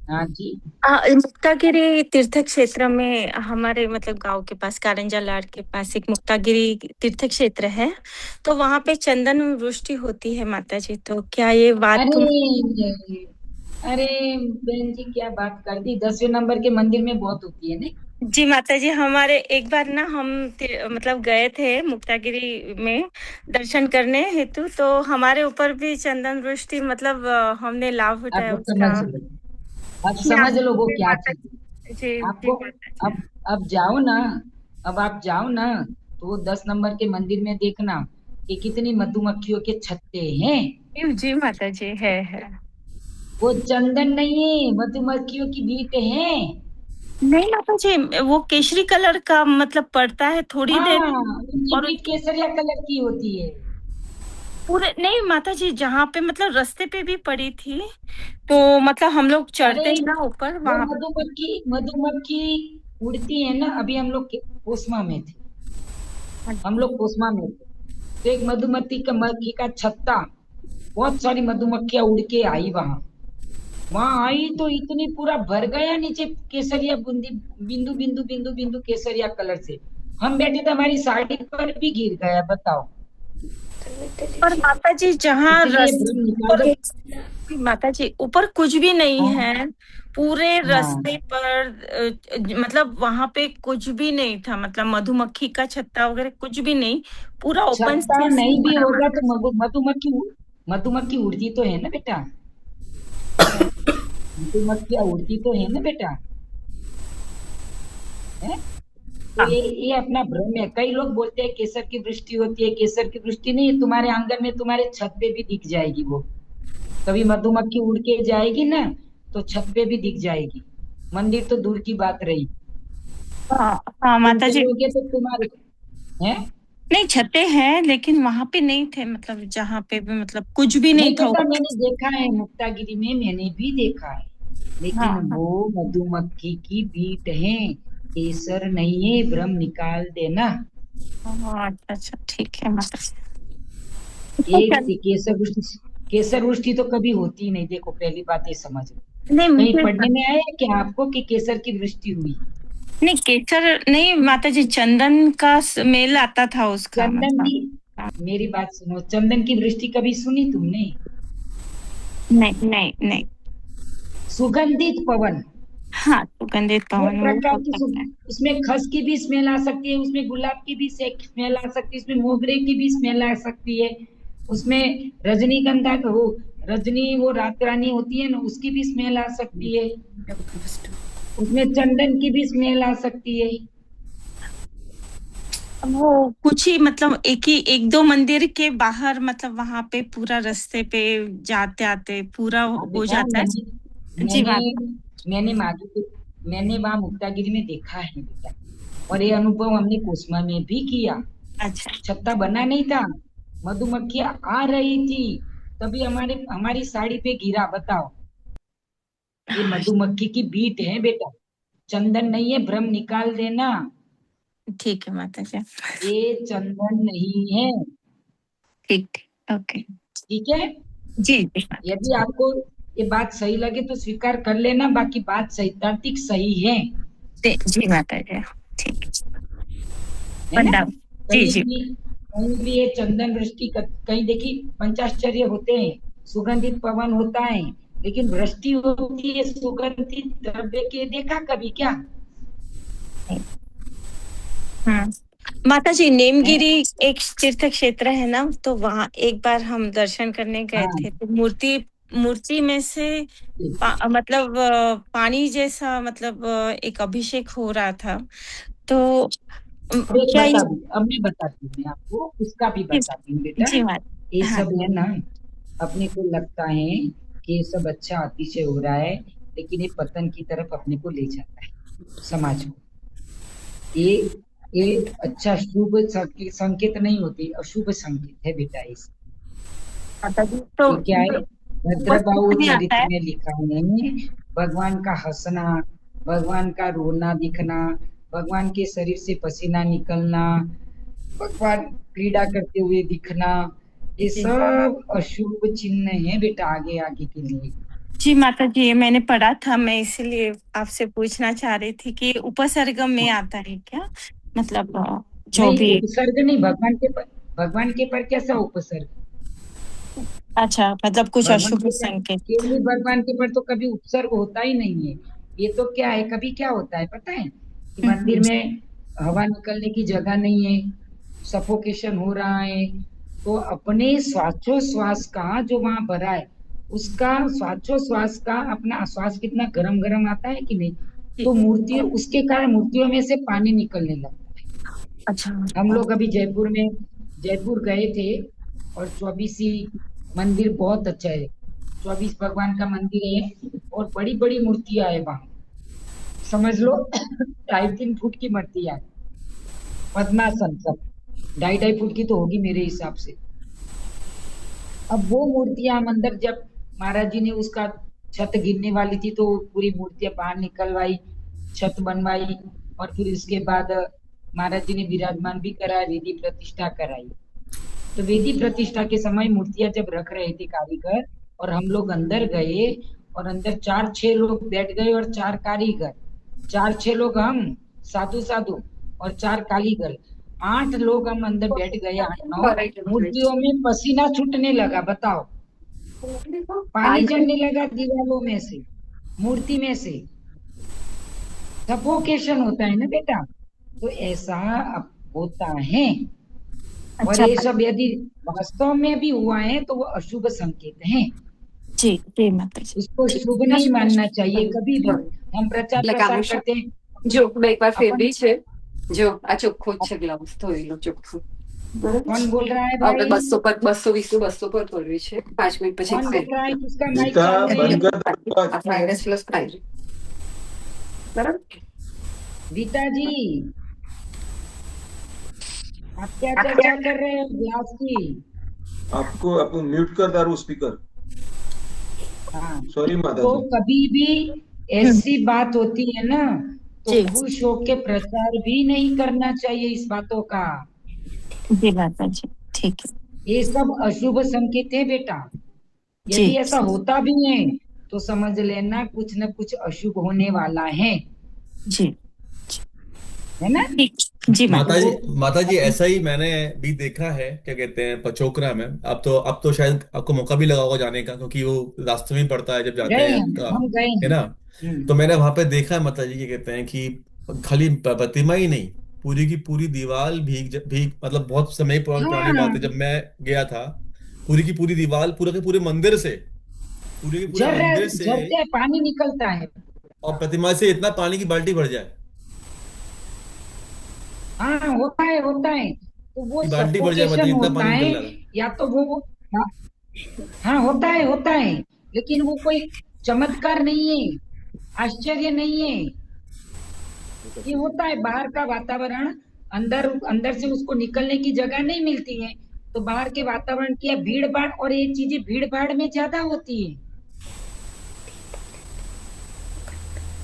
हाँ जी। मुक्तागिरी तीर्थ क्षेत्र में हमारे मतलब गांव के पास, कारंजा लाड़ के पास एक मुक्तागिरी तीर्थ क्षेत्र है, तो वहां पे चंदन वृष्टि होती है माता जी। तो क्या ये बात अरे बहन जी क्या बात कर दी, 10वें नंबर के मंदिर में बहुत होती है ना। जी माता जी, हमारे एक बार ना हम मतलब गए थे मुक्तागिरी में दर्शन करने हेतु, तो हमारे ऊपर भी चंदन वृष्टि मतलब हमने लाभ उठाया उसका। अब समझ लो वो क्या चीज जी आपको। अब जाओ ना, अब आप जाओ ना तो 10 नंबर के मंदिर में देखना कि कितनी मधुमक्खियों के छत्ते हैं। जी माता जी है। वो चंदन नहीं है, मधुमक्खियों की बीट है। नहीं माता जी, वो केसरी कलर का मतलब पड़ता है थोड़ी देर, और बीट केसरिया कलर की होती है। पूरे नहीं माता जी, जहाँ पे मतलब रास्ते पे भी पड़ी थी, तो मतलब हम लोग चढ़ते हैं ना ऊपर, वहां मधुमक्खी उड़ती है ना। अभी हम लोग कोसमा में थे, हम लोग कोसमा में थे, तो एक मधुमक्खी का छत्ता, बहुत सारी मधुमक्खियां उड़ के आई वहां। वहां आई तो इतनी पूरा भर गया नीचे केसरिया बूंदी, बिंदु बिंदु बिंदु बिंदु केसरिया कलर से। हम बैठे तो हमारी साड़ी पर भी गिर गया, बताओ। और माता जी जहाँ इसलिए भ्रम निकाल दो। माता जी ऊपर कुछ भी नहीं हाँ है, पूरे हाँ, रास्ते पर मतलब वहां पे कुछ भी नहीं था, मतलब मधुमक्खी का छत्ता वगैरह कुछ भी नहीं, पूरा ओपन छत्ता स्पेस नहीं भी बना हुआ होगा तो मधुमक्खी उड़ती तो है ना बेटा, था। मधुमक्खियां उड़ती तो है ना बेटा, है? तो हाँ ये अपना भ्रम है। कई लोग बोलते हैं केसर की वृष्टि होती है, केसर की वृष्टि नहीं है, तुम्हारे आंगन में तुम्हारे छत पे भी दिख जाएगी वो। कभी मधुमक्खी उड़ के जाएगी ना तो छत पे भी दिख जाएगी, मंदिर तो दूर की बात रही। हाँ हाँ तुम माता जी। चलोगे तो तुम्हारे है। नहीं छते हैं लेकिन वहां पे नहीं थे, मतलब जहाँ पे भी मतलब कुछ भी नहीं नहीं था बेटा, मैंने देखा है मुक्तागिरी में, मैंने भी देखा है, हाँ लेकिन हाँ वो मधुमक्खी की बीट है, केसर नहीं है, भ्रम निकाल देना। हाँ, अच्छा अच्छा ठीक है माता एक जी। केसर वृष्टि तो कभी होती ही नहीं, देखो पहली बात ये समझ लो। नहीं कहीं मुझे पढ़ने में आया है क्या आपको कि केसर की वृष्टि हुई? नहीं केसर नहीं माता जी, चंदन का स्मेल आता था उसका चंदन मतलब। की, हाँ, मेरी बात सुनो, चंदन की वृष्टि कभी सुनी तुमने? नहीं नहीं नहीं। सुगंधित पवन, हाँ सुगंधित हर पवन वो प्रकार हो की सकता है। उसमें खस की भी स्मेल आ सकती है, उसमें गुलाब की भी स्मेल आ सकती है, उसमें मोगरे की भी स्मेल आ सकती है, उसमें रजनीगंधा का वो, रजनी वो रात रानी होती है ना, उसकी भी स्मेल आ सकती है, उसमें चंदन की भी स्मेल आ सकती है। वो कुछ ही मतलब एक दो मंदिर के बाहर, मतलब वहां पे पूरा रास्ते पे जाते आते पूरा हाँ हो बेटा, जाता है। जी मैंने माता। मैंने मागी मैंने वहां मुक्तागिरी में देखा है बेटा, और ये अनुभव हमने कोसमा में भी किया। अच्छा छत्ता बना नहीं था, मधुमक्खियां आ रही थी, तभी हमारे हमारी साड़ी पे गिरा, बताओ। ये मधुमक्खी की बीट है बेटा, चंदन नहीं है, भ्रम निकाल देना। ठीक है माता जी। ये चंदन नहीं है, ठीक ठीक ओके। ठीक है? जी जी माता यदि आपको ये बात सही लगे तो स्वीकार कर लेना, बाकी बात सही, तार्किक सही है जी माता जी ठीक है ना? वंदन। जी कहीं जी भी कहीं भी ये चंदन वृष्टि कहीं देखी, पंचाश्चर्य होते हैं, सुगंधित पवन होता है, लेकिन वृष्टि होती है सुगंधित द्रव्य के, देखा कभी क्या? हाँ माता जी, है? नेमगिरी एक तीर्थ क्षेत्र है ना, तो वहाँ एक बार हम दर्शन करने गए हाँ, थे, तो मूर्ति मूर्ति में से मतलब पानी जैसा, मतलब एक अभिषेक हो रहा था, तो अब एक क्या ये। बता दूं, अब मैं बताती हूँ, मैं आपको उसका भी बताती हूँ बेटा। जी माता ये हाँ सब है ना, अपने को लगता है कि ये सब अच्छा अतिशय हो रहा है, लेकिन ये पतन की तरफ अपने को ले जाता है समाज को। ये ये अच्छा शुभ संकेत नहीं होती, अशुभ संकेत है बेटा इस। माता जी, तो ये क्या है? भद्रबाहु उपस्थित भी आता चरित्र है। में लिखा है, भगवान का हंसना, भगवान का रोना दिखना, भगवान के शरीर से पसीना निकलना, भगवान क्रीड़ा करते हुए दिखना, ये जी सब अशुभ चिन्ह है बेटा आगे आगे के लिए। जी माता जी, ये मैंने पढ़ा था, मैं इसीलिए आपसे पूछना चाह रही थी कि उपसर्ग में आता है क्या, मतलब जो नहीं, भी। उपसर्ग नहीं, भगवान के पर कैसा उपसर्ग? अच्छा मतलब कुछ भगवान अशुभ के पर संकेत। केवली भगवान के पर तो कभी उपसर्ग होता ही नहीं है। ये तो क्या है, कभी क्या होता है पता है कि मंदिर हम्म, में हवा निकलने की जगह नहीं है, सफोकेशन हो रहा है, तो अपने श्वासोश्वास का जो वहां भरा है, उसका श्वासोश्वास का अपना श्वास कितना गरम गरम आता है कि नहीं, जी, तो मूर्ति उसके कारण मूर्तियों में से पानी निकलने लगता है। अच्छा हम लोग अभी जयपुर गए थे, और 24 मंदिर बहुत अच्छा है, 24 भगवान का मंदिर है, और बड़ी बड़ी मूर्तियां है वहां, समझ लो 2.5-3 फुट की मूर्तियां है, पद्मासन सब 2.5-2.5 फुट की तो होगी मेरे हिसाब से। अब वो मूर्तियां हम अंदर, जब महाराज जी ने उसका छत गिरने वाली थी तो पूरी मूर्तियां बाहर निकलवाई, छत बनवाई, और फिर इसके बाद महाराज जी ने विराजमान भी कराया, वेदी प्रतिष्ठा कराई। तो वेदी प्रतिष्ठा के समय मूर्तियां जब रख रहे थे कारीगर, और हम लोग अंदर गए, और अंदर 4-6 लोग बैठ गए और 4 कारीगर, 4-6 लोग हम साधु साधु और 4 कारीगर, 8 लोग हम अंदर बैठ गए, 8-9 मूर्तियों में पसीना छूटने लगा। बताओ, पानी चढ़ने लगा दीवारों में से, मूर्ति में से, सफोकेशन होता है ना बेटा। तो ऐसा अब होता है। और अच्छा ये सब यदि वास्तव में भी हुआ है तो वो अशुभ संकेत है, जी जी माता जी। उसको शुभ नहीं मानना चाहिए कभी भी। हम प्रचार प्रसार करते हैं જો એક વાર अपन, ફેરવી છે જો આ ચોખ્ખો જ છે ગ્લાઉઝ ધોઈ લો ચોખ્ખું कौन बोल रहा है આપણે भाई? 200 પર 220 નું 200 પર કરવી છે 5 મિનિટ પછી कौन बोल रहा है? किसका माइक गीता चालू है? बंद कर दरवाजा। માઇનસ પ્લસ પ્રાઇઝ બરાબર। गीता जी, आप क्या चर्चा कर रहे हो ग्लास की? आपको अपन म्यूट कर दारू स्पीकर। हाँ, सॉरी माता तो जी। कभी भी ऐसी बात होती है ना तो जी। खुश होके प्रचार भी नहीं करना चाहिए इस बातों का। जी माता जी ठीक है। ये सब अशुभ संकेत है बेटा। जी। यदि ऐसा होता भी है तो समझ लेना कुछ न कुछ अशुभ होने वाला है जी ना? ठीक। जी माता जी ऐसा ही मैंने भी देखा है, क्या कहते हैं, पचोकरा में। अब तो शायद आपको मौका भी लगा होगा जाने का, क्योंकि वो रास्ते में ही पड़ता है जब जाते गए हैं हम गए है हैं। ना। तो मैंने वहां पे देखा है माता जी, क्या कहते हैं कि खाली प्रतिमा ही नहीं, पूरी की पूरी दीवार भीग मतलब बहुत समय पुरानी बात है, हाँ, जब मैं गया था, पूरी की पूरी दीवार पूरे के पूरे मंदिर से, पूरे के पूरे मंदिर से झरते पानी निकलता है। और प्रतिमा से इतना पानी की बाल्टी भर जाए, हाँ, होता है। तो वो कि बाल्टी भर जाए, मतलब सफोकेशन इतना होता पानी है, निकल रहा है। या तो वो हाँ, हाँ होता है, लेकिन वो कोई चमत्कार नहीं है, आश्चर्य नहीं है। ये होता है, बाहर का वातावरण, अंदर अंदर से उसको निकलने की जगह नहीं मिलती है, तो बाहर के वातावरण की भीड़ भाड़, और ये चीजें भीड़ भाड़ में ज्यादा होती है।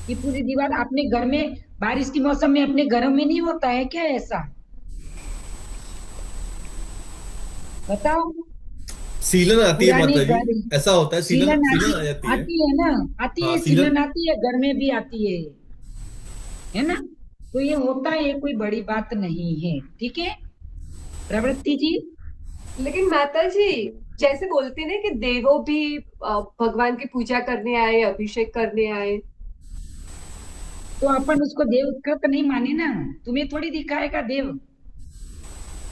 ये पूरी दीवार अपने घर में बारिश के मौसम में अपने घरों में नहीं होता है क्या ऐसा? बताओ। सीलन आती है पुरानी माता जी, घर ऐसा होता है, सीलन सीलन सीलन आ जाती है। आती है ना, आती हाँ है, सीलन। सीलन आती है, घर में भी आती है ना। तो ये होता है, ये कोई बड़ी बात नहीं है, ठीक है प्रवृत्ति जी। लेकिन माता जी जैसे बोलते हैं ना कि देवो भी भगवान की पूजा करने आए, अभिषेक करने आए, तो अपन उसको देव का नहीं माने ना, तुम्हें थोड़ी दिखाएगा देव।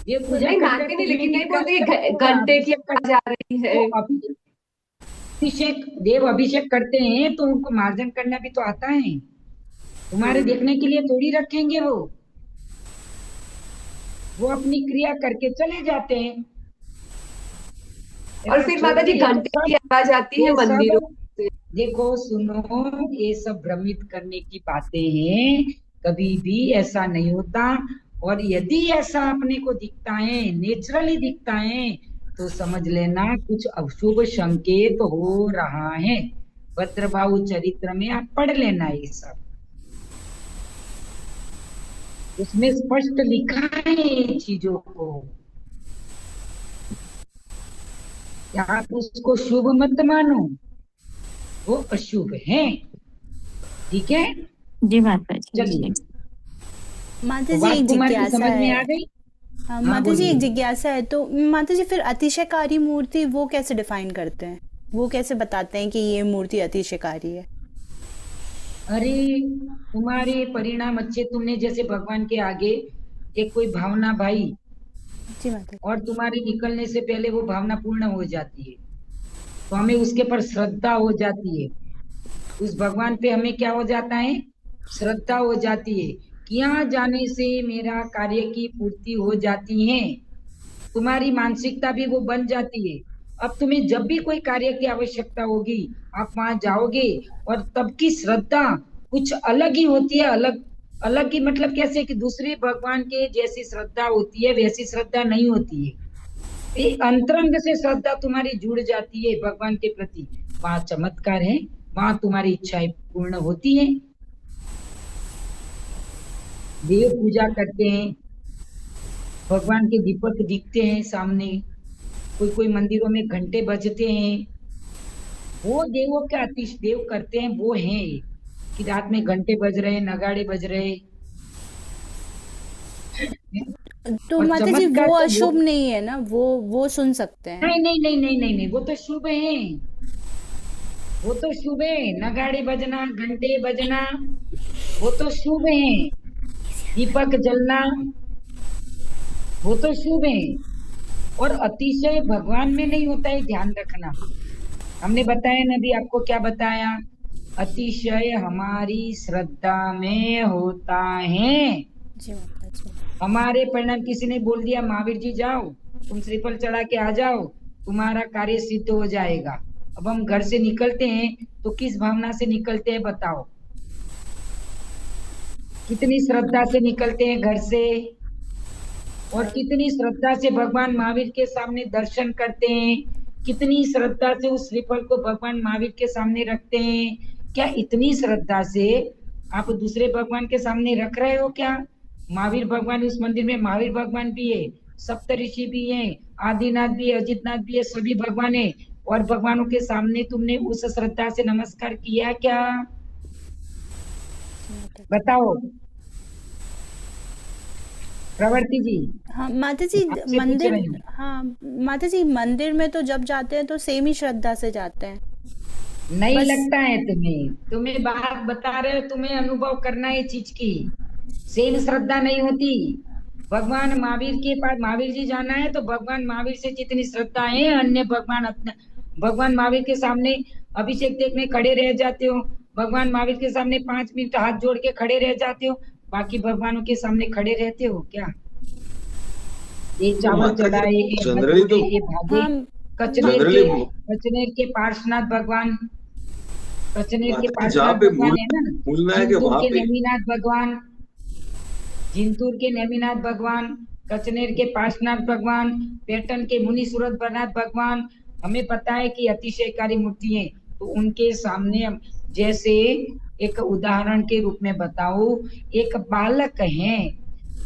ये पूजा नहीं कर मानते नहीं, तुम्हें लेकिन नहीं बोलते दिखाएगा, कि घंटे की अभिषेक आवाज आ रही है। तो अभिषेक देव अभिषेक करते हैं तो उनको मार्जन करना भी तो आता है, तुम्हारे देखने के लिए थोड़ी रखेंगे वो अपनी क्रिया करके चले जाते हैं। और फिर माता जी घंटे की आवाज आती है ये सब मंदिरों से। देखो सुनो, ये सब भ्रमित करने की बातें हैं, कभी भी ऐसा नहीं होता। और यदि ऐसा अपने को दिखता है, नेचुरली दिखता है, तो समझ लेना कुछ अशुभ संकेत हो रहा है। भद्रभाव चरित्र में आप पढ़ लेना ये सब, उसमें स्पष्ट लिखा है ये चीजों को। आप उसको शुभ मत मानो, वो अशुभ है, ठीक है। जी माता जी। चलिए, माता जी बात एक कुमार की जिज्ञासा समझ में है। आ गई? हाँ, हाँ, माता जी बोलिए। एक जिज्ञासा है, तो माता जी फिर अतिशयकारी मूर्ति वो कैसे डिफाइन करते हैं, वो कैसे बताते हैं कि ये मूर्ति अतिशयकारी है? अरे तुम्हारे परिणाम अच्छे, तुमने जैसे भगवान के आगे एक कोई भावना भाई, जी माता और तुम्हारे निकलने से पहले वो भावना पूर्ण हो जाती है, तो हमें उसके पर श्रद्धा हो जाती है। उस भगवान पे हमें क्या हो जाता है? श्रद्धा हो जाती है कि यहाँ जाने से मेरा कार्य की पूर्ति हो जाती है। तुम्हारी मानसिकता भी वो बन जाती है। अब तुम्हें जब भी कोई कार्य की आवश्यकता होगी, आप वहां जाओगे, और तब की श्रद्धा कुछ अलग ही होती है। अलग अलग ही मतलब कैसे कि दूसरे भगवान के जैसी श्रद्धा होती है वैसी श्रद्धा नहीं होती है। एक अंतरंग से श्रद्धा तुम्हारी जुड़ जाती है भगवान के प्रति, वहां चमत्कार है, वहां तुम्हारी इच्छाएं पूर्ण होती है। देव पूजा करते हैं, भगवान के दीपक दिखते हैं सामने, कोई कोई मंदिरों में घंटे बजते हैं, वो देवों के अतिश देव करते हैं वो हैं कि रात में घंटे बज रहे, नगाड़े बज रहे। तो और माता जी चमत्कार वो तो अशुभ नहीं है ना, वो सुन सकते हैं? नहीं नहीं नहीं नहीं नहीं नहीं, वो तो शुभ है, वो तो शुभ है। नगाड़े बजना, घंटे बजना, वो तो शुभ है। दीपक जलना, वो तो शुभ है। और अतिशय भगवान में नहीं होता है, ध्यान रखना। हमने बताया ना, अभी आपको क्या बताया, अतिशय हमारी श्रद्धा में होता है। जी माता जी। हमारे परिणाम, किसी ने बोल दिया महावीर जी जाओ, तुम श्रीफल चढ़ा के आ जाओ, तुम्हारा कार्य सिद्ध हो जाएगा। अब हम घर से निकलते हैं तो किस भावना से निकलते हैं बताओ? कितनी श्रद्धा से निकलते हैं घर से, और कितनी श्रद्धा से भगवान महावीर के सामने दर्शन करते हैं, कितनी श्रद्धा से उस श्रीफल को भगवान महावीर के सामने रखते हैं। क्या इतनी श्रद्धा से आप दूसरे भगवान के सामने रख रहे हो क्या? महावीर भगवान, उस मंदिर में महावीर भगवान भी है, सप्तऋषि भी है, आदिनाथ भी है, अजितनाथ भी है, सभी भगवान है। और भगवानों के सामने तुमने उस श्रद्धा से नमस्कार किया क्या? बताओ प्रवृत्ति जी। हाँ माता जी, आपसे पूछ मंदिर, रही हूँ। हाँ माता जी मंदिर में तो जब जाते हैं तो सेम ही श्रद्धा से जाते हैं। नहीं बस लगता है तुम्हें? तुम्हें बात बता रहे हो, तुम्हें अनुभव करना है चीज की। सेम श्रद्धा नहीं होती। भगवान महावीर के पास, महावीर जी जाना है तो भगवान महावीर से जितनी श्रद्धा है, अन्य भगवान अपना, भगवान महावीर के सामने अभिषेक देखने खड़े रह जाते हो, भगवान महावीर के सामने 5 मिनट हाथ जोड़ के खड़े रह जाते हो, बाकी भगवानों के सामने खड़े रहते हो क्या? ये चावल माता चढ़ाए, जी ये जनरली भटूरे, तो ये भागे, हम जनरली कचनेर के पार्श्वनाथ भगवान, कचनेर के माता जी जहाँ पार्श्वनाथ पे भगवान है ना, भूलना है कि जिंतूर वहां के पे नेमिनाथ भगवान, जिंतूर के नेमिनाथ भगवान, कचनेर के पार्श्वनाथ भगवान, पेटन के मुनि सूरतनाथ भगवान, हमें पता है कि अतिशयकारी मूर्ति है। तो उनके सामने जैसे एक उदाहरण के रूप में बताओ, एक बालक है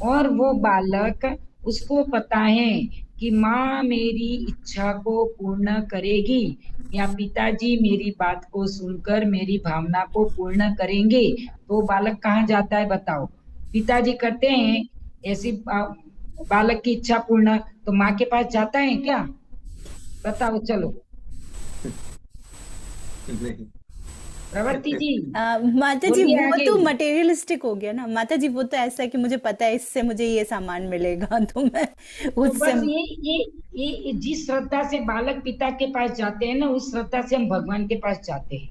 और वो बालक, उसको पता है कि माँ मेरी इच्छा को पूर्ण करेगी, या पिताजी मेरी बात को सुनकर मेरी भावना को पूर्ण करेंगे, तो बालक कहाँ जाता है बताओ? पिताजी करते हैं ऐसी बालक की इच्छा पूर्ण, तो माँ के पास जाता है क्या? बताओ चलो नहीं। प्रवृत्ति जी। माता जी बोलिए वो आगे। तो मटेरियलिस्टिक हो गया ना माता जी, वो तो ऐसा है कि मुझे पता है इससे मुझे ये सामान मिलेगा तो मैं तो उससे बस ये जिस श्रद्धा से बालक पिता के पास जाते हैं ना, उस श्रद्धा से हम भगवान के पास जाते हैं।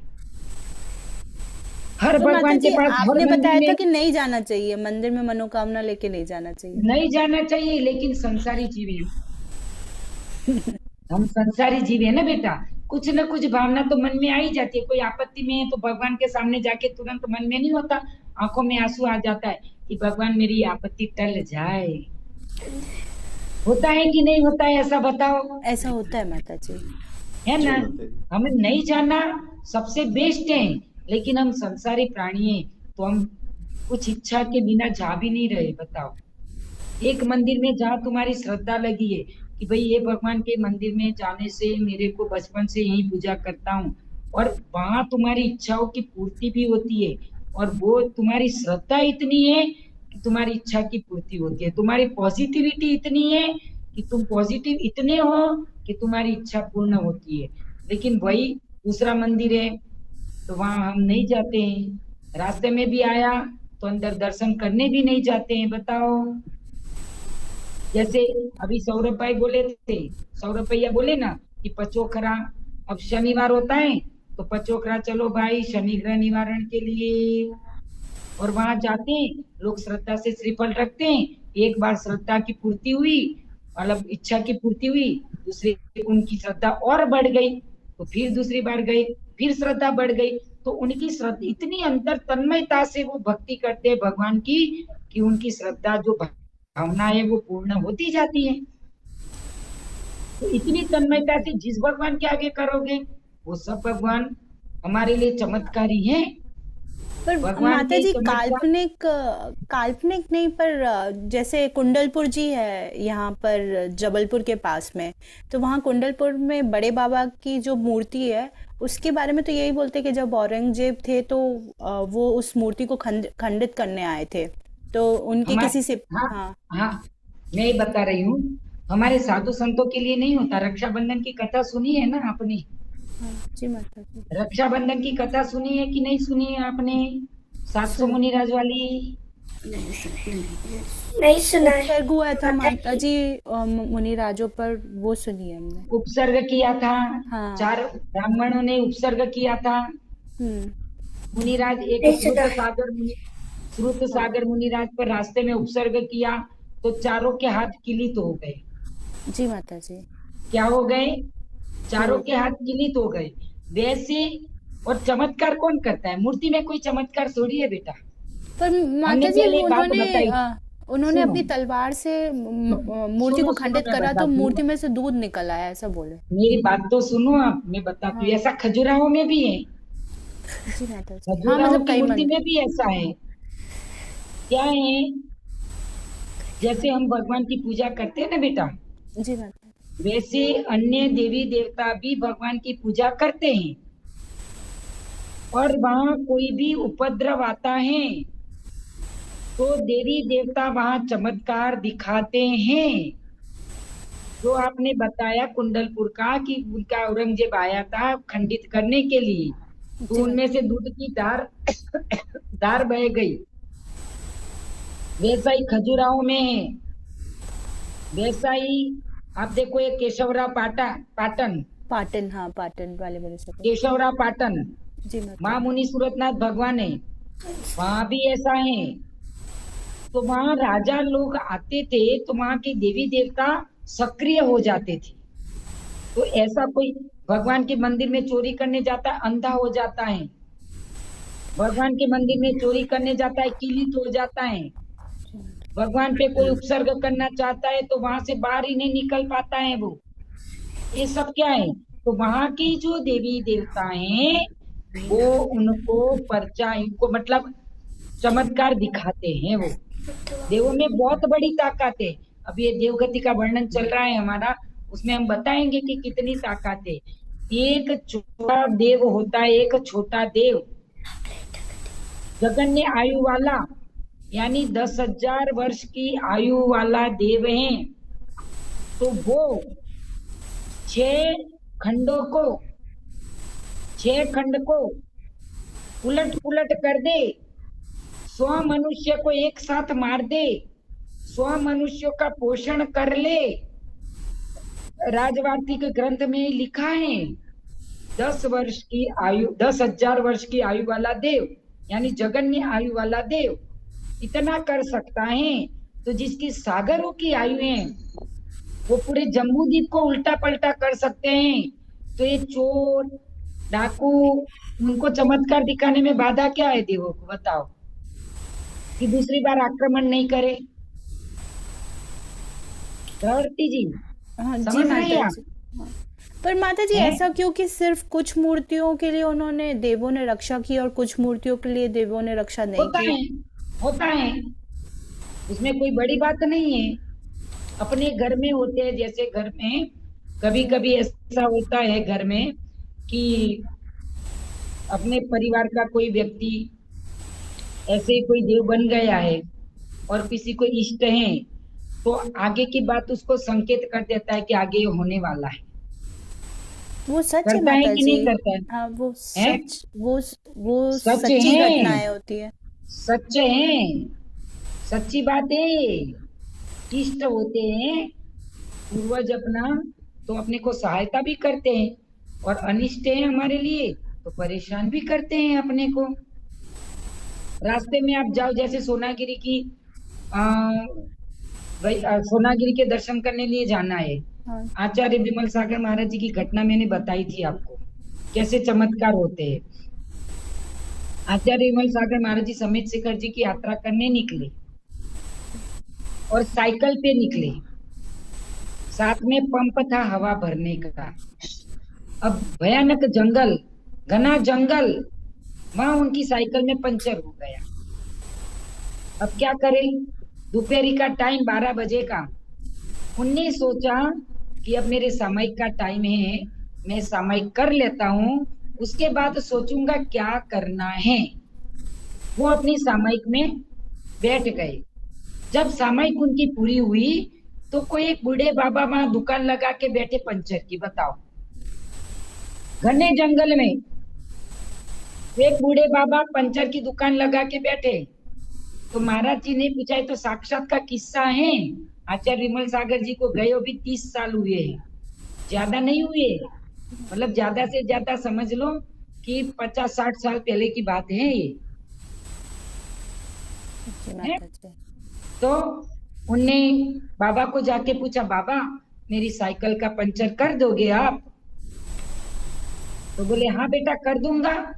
हर तो माता भगवान जी के पास, हर आपने मंदिर बताया था में कि नहीं जाना चाहिए मंदिर में, मनोकामना लेके नहीं जाना चाहिए। नहीं जाना चाहिए, लेकिन संसारी जीव है हम, संसारी जीव है ना बेटा। कुछ न कुछ भावना तो मन में आ ही जाती है। कोई आपत्ति में है तो भगवान के सामने जाके तुरंत मन में नहीं होता, आंखों में आंसू आ जाता है कि भगवान मेरी आपत्ति टल जाए। होता है कि नहीं होता है, ऐसा बताओ? ऐसा होता है माता जी। है ना? जी माता जी। हमें नहीं जाना सबसे बेस्ट है, लेकिन हम संसारी प्राणी हैं तो हम कुछ इच्छा के बिना जा भी नहीं रहे। बताओ, एक मंदिर में जहाँ तुम्हारी श्रद्धा लगी है कि भाई ये भगवान के मंदिर में जाने से मेरे को बचपन से यही पूजा करता हूँ, और वहां तुम्हारी इच्छाओं की पूर्ति भी होती है, और वो तुम्हारी श्रद्धा इतनी है कि तुम्हारी इच्छा की पूर्ति होती है, तुम्हारी पॉजिटिविटी इतनी है कि तुम पॉजिटिव इतने हो कि तुम्हारी इच्छा पूर्ण होती है। लेकिन वही दूसरा मंदिर है तो वहां हम नहीं जाते हैं, रास्ते में भी आया तो अंदर दर्शन करने भी नहीं जाते हैं। बताओ, जैसे अभी सौरभ भाई बोले थे, सौरभ भैया बोले ना कि पचोखरा, अब शनिवार होता है तो पचोखरा चलो भाई शनि ग्रह निवारण के लिए, और वहां जाते हैं लोग, श्रद्धा से श्रीफल रखते हैं। एक बार श्रद्धा की पूर्ति हुई, मतलब इच्छा की पूर्ति हुई, दूसरी उनकी श्रद्धा और बढ़ गई तो फिर दूसरी बार गए, फिर श्रद्धा बढ़ गई, तो उनकी श्रद्धा इतनी अंतर तन्मयता से वो भक्ति करते हैं भगवान की कि उनकी श्रद्धा जो भावना है वो पूर्ण होती जाती है। तो इतनी तन्मयता से जिस भगवान के आगे करोगे वो सब भगवान हमारे लिए चमत्कारी हैं। पर भगवान माता के जी चमत्कार। काल्पनिक नहीं, पर जैसे कुंडलपुर जी है यहाँ पर जबलपुर के पास में, तो वहाँ कुंडलपुर में बड़े बाबा की जो मूर्ति है उसके बारे में तो यही बोलते हैं कि जब औरंगजेब थे तो वो उस मूर्ति को खंडित करने आए थे, तो उनके हमारे किसी से। हाँ हाँ। हाँ, मैं ये बता रही हूँ, हमारे साधु संतों के लिए नहीं होता। रक्षाबंधन की कथा सुनी है ना आपने? हाँ जी माता जी। रक्षाबंधन की कथा सुनी है कि नहीं सुनी है आपने? 700 सुन मुनिराज वाली। नहीं सुना है। उपसर्ग हुआ था माता जी मुनिराजों पर, वो सुनी है हमने। उपसर्ग किया था, हाँ। 4 ब्राह्मणों ने उपसर्ग किया था। हम्म। मुनिराज एक नहीं सुना है। श्रुत सागर मुनिराज पर रास्ते में उपसर्ग किया तो चारों के हाथ किलित हो गए। जी माता जी। क्या हो गए? चारों के हाथ किलित हो गए। वैसे, और चमत्कार कौन करता है? मूर्ति में कोई चमत्कार थोड़ी है बेटा। पर माता हमने जी पहले वो बात बताई। उन्होंने सुनो अपनी तलवार से मूर्ति सुनो को सुनो, खंडित मैं करा तो बताती हूँ, मूर्ति में से दूध निकल आया, ऐसा बोले। मेरी बात तो सुनो आप, मैं बताती हूँ। हाँ ऐसा खजुराहो में भी है, जी माता जी। हाँ खजुराहो मतलब की कई मूर्ति मंदिर। में भी ऐसा है। क्या है? जैसे हम भगवान की पूजा करते हैं ना बेटा, जी माता। वैसे अन्य देवी देवता भी भगवान की पूजा करते हैं। और वहां कोई भी उपद्रव आता है तो देवी देवता वहां चमत्कार दिखाते हैं। जो आपने बताया कुंडलपुर का कि उनका औरंगजेब आया था खंडित करने के लिए, तो जी उनमें माता। से दूध की धार धार बह गई। वैसा ही खजुराहो में है। वैसा ही आप देखो, ये केशवराव पाटन, पाटन, हाँ पाटन वाले बोले सब। केशवराव पाटन, जी माता। महामुनि सूरतनाथ भगवान है, वहां भी ऐसा है। तो वहां राजा लोग आते थे तो वहां के देवी देवता सक्रिय हो जाते थे। तो ऐसा कोई भगवान के मंदिर में चोरी करने जाता है, अंधा हो जाता है। भगवान के मंदिर में चोरी करने जाता है, किलित हो जाता है। भगवान पे कोई उपसर्ग करना चाहता है तो वहां से बाहर ही नहीं निकल पाता है वो। ये सब क्या है? तो वहां की जो देवी देवता हैं वो उनको पर्चा, इनको मतलब चमत्कार दिखाते हैं। वो देवों में बहुत बड़ी ताकत है। अब ये देवगति का वर्णन चल रहा है हमारा, उसमें हम बताएंगे कि कितनी ताकत है। एक छोटा देव होता है, एक छोटा देव जगन्य आयु वाला, यानी 10,000 वर्ष की आयु वाला देव है। तो वो 6 खंडों को, 6 खंड को उलट पुलट कर दे, 100 मनुष्य को एक साथ मार दे, 100 मनुष्यों का पोषण कर ले। राजवार्तिक ग्रंथ में लिखा है 10,000 वर्ष की आयु वाला देव, यानी जगन्य आयु वाला देव इतना कर सकता है। तो जिसकी सागरों की आयु है वो पूरे जम्बू द्वीप को उल्टा पलटा कर सकते हैं। तो ये चोर डाकू, उनको चमत्कार दिखाने में बाधा क्या है देवों को? बताओ, कि दूसरी बार आक्रमण नहीं करे। प्रवृत्ति जी हाँ जी समझ रहे हैं माता आप? जी। हाँ। पर माता जी हैं? ऐसा क्यों कि सिर्फ कुछ मूर्तियों के लिए उन्होंने देवों ने रक्षा की और कुछ मूर्तियों के लिए देवों ने रक्षा नहीं होता की? है, होता है, उसमें कोई बड़ी बात नहीं है। अपने घर में होते हैं, जैसे घर में कभी कभी ऐसा होता है घर में कि अपने परिवार का कोई व्यक्ति ऐसे ही कोई देव बन गया है और किसी को इष्ट है, तो आगे की बात उसको संकेत कर देता है कि आगे ये होने वाला है। वो सच है करता है माता कि जी। नहीं करता है? हाँ वो हैं? सच, वो सच सच्ची है, घटनाएं होती है। सच है, सच्ची बात है। इष्ट होते हैं पूर्वज अपना, तो अपने को सहायता भी करते हैं, और अनिष्ट है हमारे लिए तो परेशान भी करते हैं अपने को। रास्ते में आप जाओ, जैसे सोनागिरी की सोनागिरी के दर्शन करने लिए जाना है। हाँ आचार्य विमल सागर महाराज जी की घटना मैंने बताई थी आपको, कैसे चमत्कार होते हैं। आचार्य विमल सागर महाराज जी समेत शिखर जी की यात्रा करने निकले और साइकिल पे निकले, साथ में पंप था हवा भरने का। अब भयानक जंगल, घना जंगल, वहां उनकी साइकिल में पंचर हो गया। अब क्या करें, दोपहरी का टाइम 12 बजे का। उनने सोचा कि अब मेरे सामयिक का टाइम है, मैं सामयिक कर लेता हूँ, उसके बाद सोचूंगा क्या करना है। वो अपनी सामयिक में बैठ गए। जब सामयिक उनकी पूरी हुई तो कोई एक बूढ़े बाबा वहां दुकान लगा के बैठे पंचर की। बताओ, घने जंगल में एक बूढ़े बाबा पंचर की दुकान लगा के बैठे। तो महाराज जी ने पूछा, तो साक्षात का किस्सा है। आचार्य विमल सागर जी को गए अभी 30 साल हुए हैं, ज्यादा नहीं हुए, मतलब ज्यादा से ज्यादा समझ लो कि 50-60 साल पहले की बात है ये। तो उनने बाबा को जाके पूछा, बाबा मेरी साइकिल का पंचर कर दोगे आप? तो बोले हाँ बेटा कर दूंगा।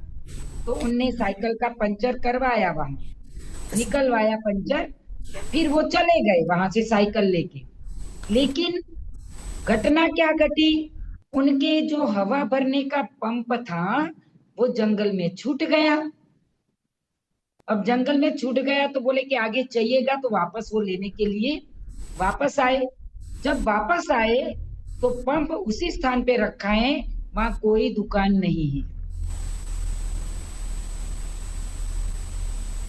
तो उनने साइकिल का पंचर करवाया, वहां निकलवाया पंचर, फिर वो चले गए वहां से साइकिल लेके। लेकिन घटना क्या घटी, उनके जो हवा भरने का पंप था वो जंगल में छूट गया। अब जंगल में छूट गया तो बोले कि आगे चाहिएगा, तो वापस वो लेने के लिए वापस आए। जब वापस आए तो पंप उसी स्थान पे रखा है, वहां कोई दुकान नहीं है,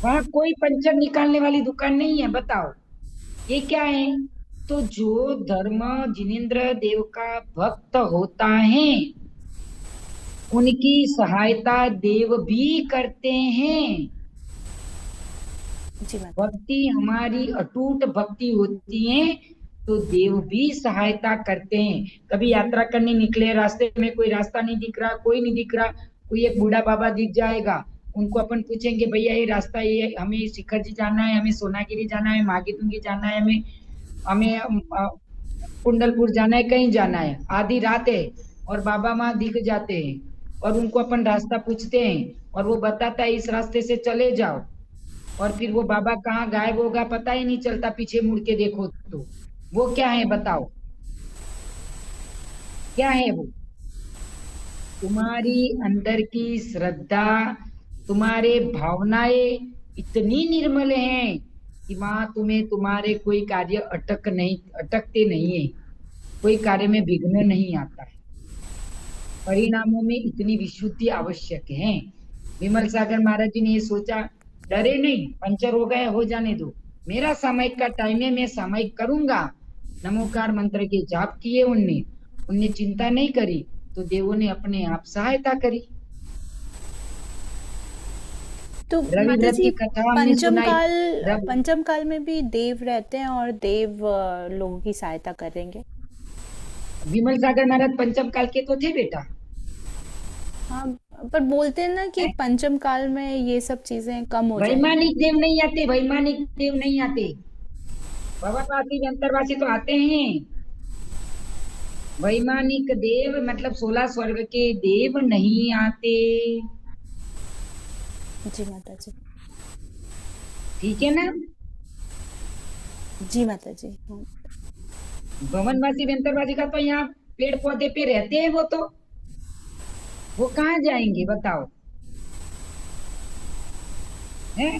वहां कोई पंचर निकालने वाली दुकान नहीं है। बताओ ये क्या है? तो जो धर्म जिनेंद्र देव का भक्त होता है उनकी सहायता देव भी करते हैं। भक्ति हमारी अटूट भक्ति होती है तो देव भी सहायता करते हैं। कभी यात्रा करने निकले, रास्ते में कोई रास्ता नहीं दिख रहा, कोई नहीं दिख रहा, कोई एक बूढ़ा बाबा दिख जाएगा, उनको अपन पूछेंगे भैया ये रास्ता, ये हमें शिखर जी जाना है, हमें सोनागिरी जाना है, माघीतुंगी जाना है, हमें कुंडलपुर जाना है, कहीं जाना है, आधी रात है और बाबा वहां दिख जाते हैं और उनको अपन रास्ता पूछते हैं और वो बताता है इस रास्ते से चले जाओ, और फिर वो बाबा कहाँ गायब होगा पता ही नहीं चलता, पीछे मुड़ के देखो तो वो क्या है? बताओ क्या है वो? तुम्हारी अंदर की श्रद्धा, तुम्हारे भावनाएं इतनी निर्मल हैं कि वहां तुम्हें तुम्हारे कोई कार्य अटकते नहीं है, कोई कार्य में विघ्न नहीं आता है। परिणामों में इतनी विशुद्धि आवश्यक है। विमल सागर महाराज जी ने ये सोचा, डरे नहीं, पंचर हो गया हो जाने दो, मेरा सामयिक का टाइम है, मैं सामयिक करूंगा। नमोकार मंत्र के जाप किए उनने चिंता नहीं करी, तो देवों ने अपने आप सहायता करी। तो माता जी पंचम काल में भी देव रहते हैं और देव लोगों की सहायता करेंगे। विमल सागर महाराज पंचम काल के तो थे बेटा। हाँ, पर बोलते हैं ना कि पंचम काल में ये सब चीजें कम हो जाएंगी। वैमानिक देव नहीं आते, वैमानिक देव नहीं आते, भववासी अंतरवासी तो आते हैं। वैमानिक देव मतलब 16 स्वर्ग के देव नहीं आते। जी माता जी, ठीक है ना? जी माता जी। भवनवासी अंतरवासी का तो यहाँ पेड़ पौधे पे रहते हैं, वो कहाँ जाएंगे बताओ? है?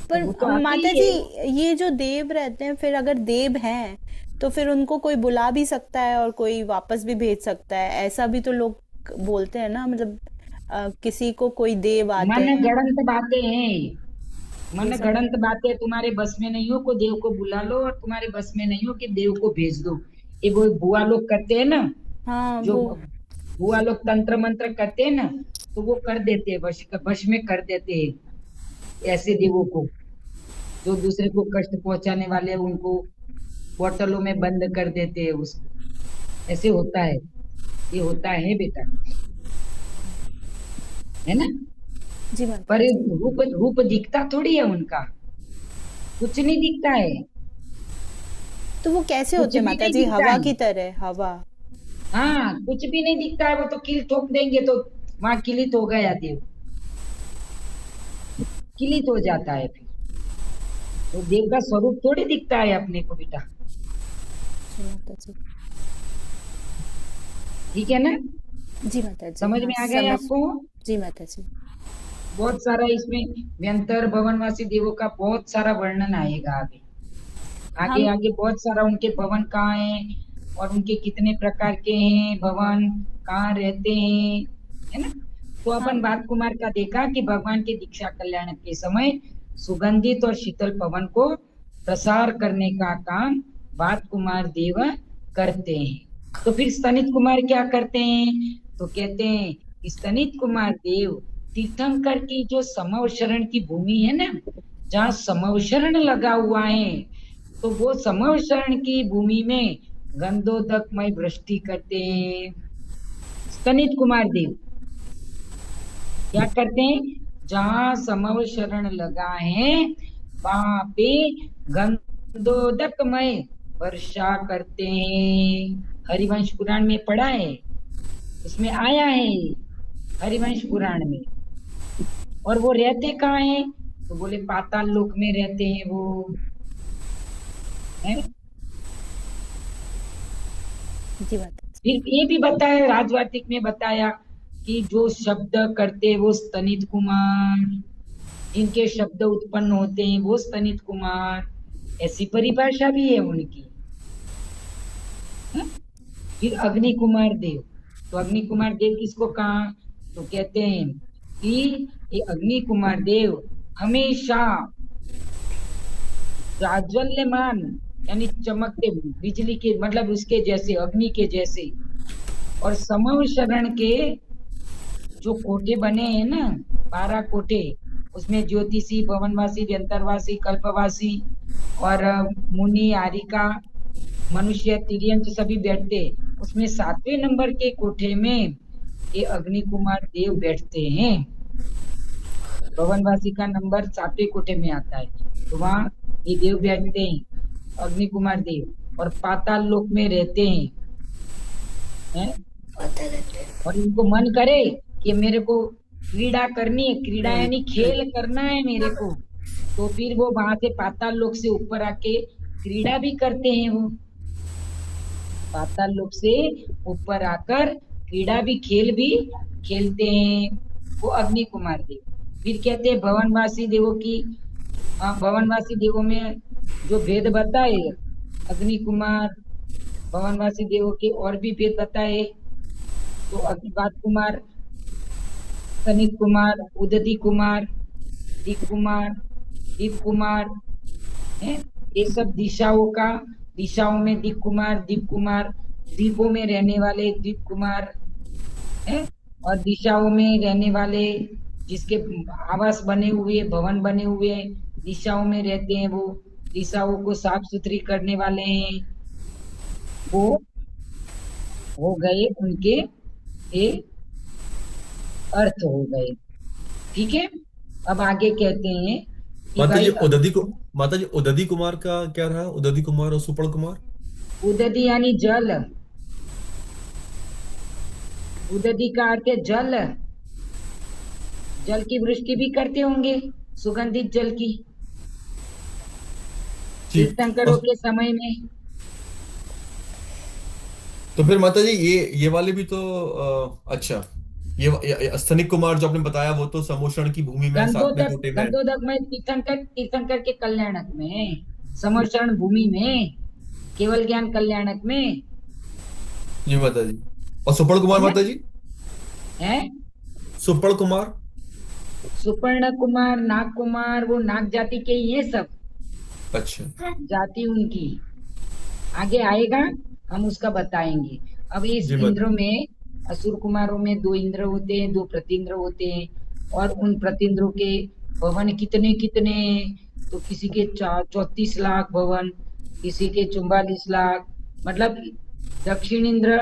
पर तो माता जी ये जो देव रहते हैं, फिर अगर देव हैं तो फिर उनको कोई बुला भी सकता है और कोई वापस भी भेज सकता है, ऐसा भी तो लोग बोलते हैं ना। मतलब किसी को कोई देव आते हैं। मन गढ़ंत बातें हैं, मन गढ़ंत बातें। तुम्हारे बस में नहीं हो को देव को बुला लो, और तुम्हारे बस में नहीं हो कि देव को भेज दो। ये वो बुआ लोग करते हैं ना। हाँ, जो बुआ लोग तंत्र मंत्र करते हैं ना, तो वो कर देते हैं, वश में कर देते हैं ऐसे देवों को, जो दूसरे को कष्ट पहुंचाने वाले, उनको बोतलों में बंद कर देते हैं उसको। ऐसे होता है, ये होता है बेटा, है ना? जी पर रूप दिखता थोड़ी है उनका, कुछ नहीं दिखता है। तो वो कैसे होते हैं माता जी? हवा की तरह? हवा? हाँ, कुछ भी नहीं दिखता है। वो तो किल ठोक देंगे तो वहां किलित हो गया देव, किलित हो जाता है। फिर तो देव का स्वरूप थोड़ी दिखता है अपने को बेटा। ठीक है ना? जी माता जी, समझ में आ गया आपको? जी माता जी। बहुत सारा इसमें व्यंतर भवनवासी देवों का बहुत सारा वर्णन आएगा आगे आगे हम आगे बहुत सारा उनके भवन कहाँ है और उनके कितने प्रकार के हैं भवन, कहाँ रहते हैं, है ना। तो अपन हम बात कुमार का देखा कि भगवान के दीक्षा कल्याण के समय सुगंधित और शीतल पवन को प्रसार करने का काम बात कुमार देव करते हैं। तो फिर स्तनित कुमार क्या करते हैं, तो कहते हैं कि स्तनित कुमार देव तीर्थंकर की जो समव शरण की भूमि है ना, जहाँ समव शरण लगा हुआ है, तो वो समव शरण की भूमि में गंधोदकमय वृष्टि करते हैं। स्तनित कुमार देव क्या करते हैं, जहाँ समव शरण लगा है वहां पे गंधोदकमय वर्षा करते हैं। हरिवंश पुराण में पढ़ा है, उसमें आया है हरिवंश पुराण में। और वो रहते कहाँ हैं, तो बोले पाताल लोक में रहते हैं वो, है। जी माता जी। फिर ये भी बताया राजवाटिक में बताया कि जो शब्द करते वो स्तनित कुमार, जिनके शब्द उत्पन्न होते हैं वो स्तनित कुमार, ऐसी परिभाषा भी है उनकी। फिर अग्नि कुमार देव, तो अग्नि कुमार देव किसको कहा, तो कहते हैं कि ये अग्नि कुमार देव हमेशा प्राज्वल्यमान यानी चमकते बिजली के मतलब उसके जैसे, अग्नि के जैसे, और समव शरण के जो कोठे बने हैं ना, 12 कोठे, उसमें ज्योतिषी, भवनवासी, व्यंतरवासी, कल्पवासी और मुनि, आरिका, मनुष्य, तिर्यंत सभी बैठते, उसमें 7वें नंबर के कोठे में ये अग्नि कुमार देव बैठते हैं। भवनवासी का नंबर 7वें कोठे में आता है, तो वहाँ ये देव बैठते हैं अग्नि कुमार देव, और पाताल लोक में रहते हैं, है? और इनको मन करे कि मेरे को क्रीड़ा करनी है, क्रीड़ा यानी खेल करना है मेरे को, तो फिर वो वहां से पाताल लोक से ऊपर आके क्रीड़ा भी करते हैं। वो पाताल लोक से ऊपर आकर क्रीड़ा भी, खेल भी खेलते हैं, वो अग्नि कुमार देव। फिर कहते हैं भवनवासी देवों की, भवनवासी देवों में जो भेद बताए अग्नि कुमार, भवनवासी देवों के और भी भेद बताए, तो अग्निबाद कुमार, स्तनित कुमार, उदती कुमार, दिक कुमार, दीप कुमार है। ये सब दिशाओं का, दिशाओं में दिक कुमार, दीप कुमार, द्वीपों में रहने वाले दीप कुमार है, और दिशाओं में रहने वाले जिसके आवास बने हुए, भवन बने हुए दिशाओं में रहते हैं, वो दिशाओं को साफ सुथरी करने वाले हैं, वो हो गए उनके ये अर्थ हो गए। ठीक है, अब आगे कहते हैं कि माता भाई जी माता जी उदती कुमार का क्या रहा, उदती कुमार और सुपर्ण कुमार? उदती यानी जल, उदती का अर्थ है जल, जल की वृष्टि भी करते होंगे, सुगंधित जल की तीर्थंकरों के समय में। तो फिर माता जी ये वाले भी तो अच्छा, ये स्तनिक कुमार जो आपने बताया वो तो समोषण की भूमि में, 7वें कोठे में। गंधोदक में तीर्थंकर के कल्याणक में, समोषण भूमि में, केवल ज्ञान कल्याणक में। जी माता जी। और सुपर्ण कुमार माता जी है, सुपर्ण कुमार, सुपर्ण कुमार, नाग कुमार, वो नाग जाति के ही है सब। अच्छा, जाति उनकी आगे आएगा, हम उसका बताएंगे। अब इस इंद्रों में, असुर कुमारों में 2 इंद्र होते हैं, 2 प्रतिंद्र होते हैं, और उन प्रतिंद्रों के भवन कितने कितने, तो किसी के 34 लाख भवन, किसी के 44 लाख, मतलब दक्षिण इंद्र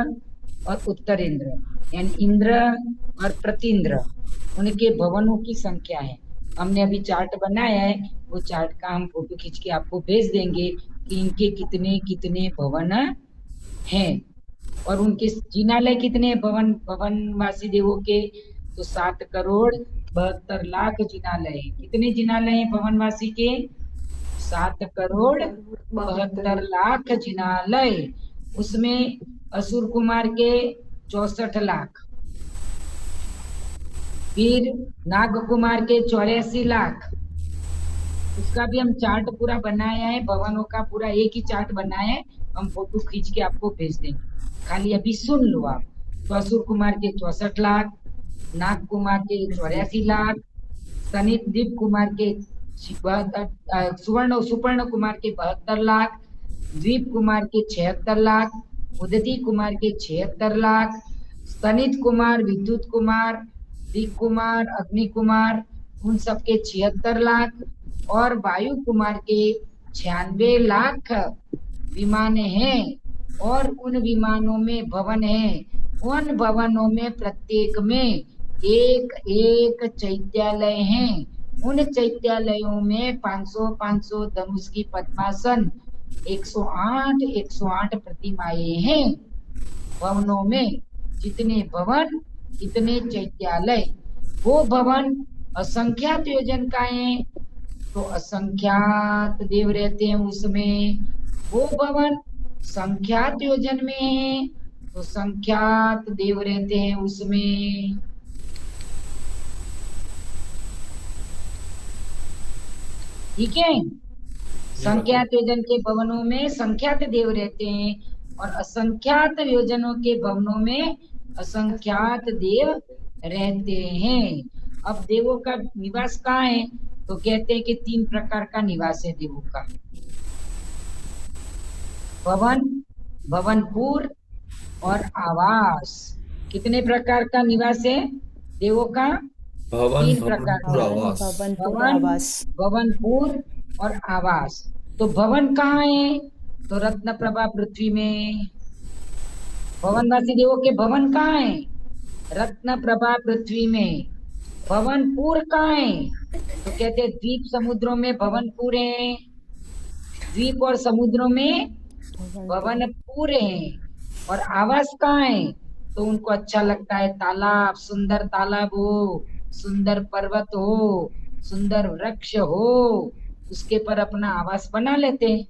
और उत्तर इंद्र यानी इंद्र और प्रतिंद्र, उनके भवनों की संख्या है। हमने अभी चार्ट बनाया है, वो चार्ट का हम फोटो खींच के आपको भेज देंगे कि इनके कितने कितने भवन हैं, और उनके जिनालय कितने भवनवासी देवों के, तो 7,72,00,000 जिनालय। कितने जिनालय हैं भवनवासी के? 7,72,00,000 जिनालय। उसमें असुर कुमार के 64 लाख, फिर नाग कुमार के 84 लाख, उसका भी हम चार्ट पूरा बनाया है, भवनों का पूरा एक ही चार्ट बनाया है, हम फोटो खींच के आपको भेज देंगे, खाली अभी सुन लो आप। तो असुर कुमार के 64 लाख, नाग कुमार के 84 लाख, सनीदीप कुमार के सुपर्ण कुमार के 72 लाख, द्वीप कुमार के 76 लाख, उदती कुमार के 76 लाख, सनित कुमार, विद्युत कुमार, दिक कुमार, अग्नि कुमार, उन सबके 76 लाख, और वायु कुमार के 96 लाख विमान हैं, और उन विमानों में भवन हैं। उन भवनों में प्रत्येक में एक एक चैत्यालय हैं। उन चैत्यालयों में 500 धनुष की पद्मासन, 108 प्रतिमाएं हैं। भवनों में जितने भवन कितने चैत्यालय, वो भवन असंख्यात योजन का है, तो असंख्यात देव रहते हैं उसमें। वो भवन संख्यात योजन में है, तो संख्यात देव रहते हैं उसमें। ठीक है, संख्यात योजन के भवनों में संख्यात देव रहते हैं, और असंख्यात योजनों के भवनों में असंख्यात देव रहते हैं। अब देवों का निवास कहाँ है? तो कहते हैं कि 3 प्रकार का निवास है देवों का। भवन, भवनपुर और आवास। कितने प्रकार का निवास है देवों का? भवन, 3 प्रकार भवनपुर, का। आवास। भवनपुर, भवन, आवास। भवनपुर और आवास। तो भवन कहाँ है? तो रत्न प्रभा पृथ्वी में। भवनवासी देवों के भवन कहाँ है? रत्न प्रभा पृथ्वी में। भवनपुर कहाँ है? तो कहते हैं द्वीप समुद्रों में भवनपुर है, द्वीप और समुद्रों में भवनपुर है। और आवास कहाँ है? तो उनको अच्छा लगता है तालाब, सुंदर तालाब हो, सुंदर पर्वत हो, सुंदर वृक्ष हो, उसके पर अपना आवास बना लेते हैं,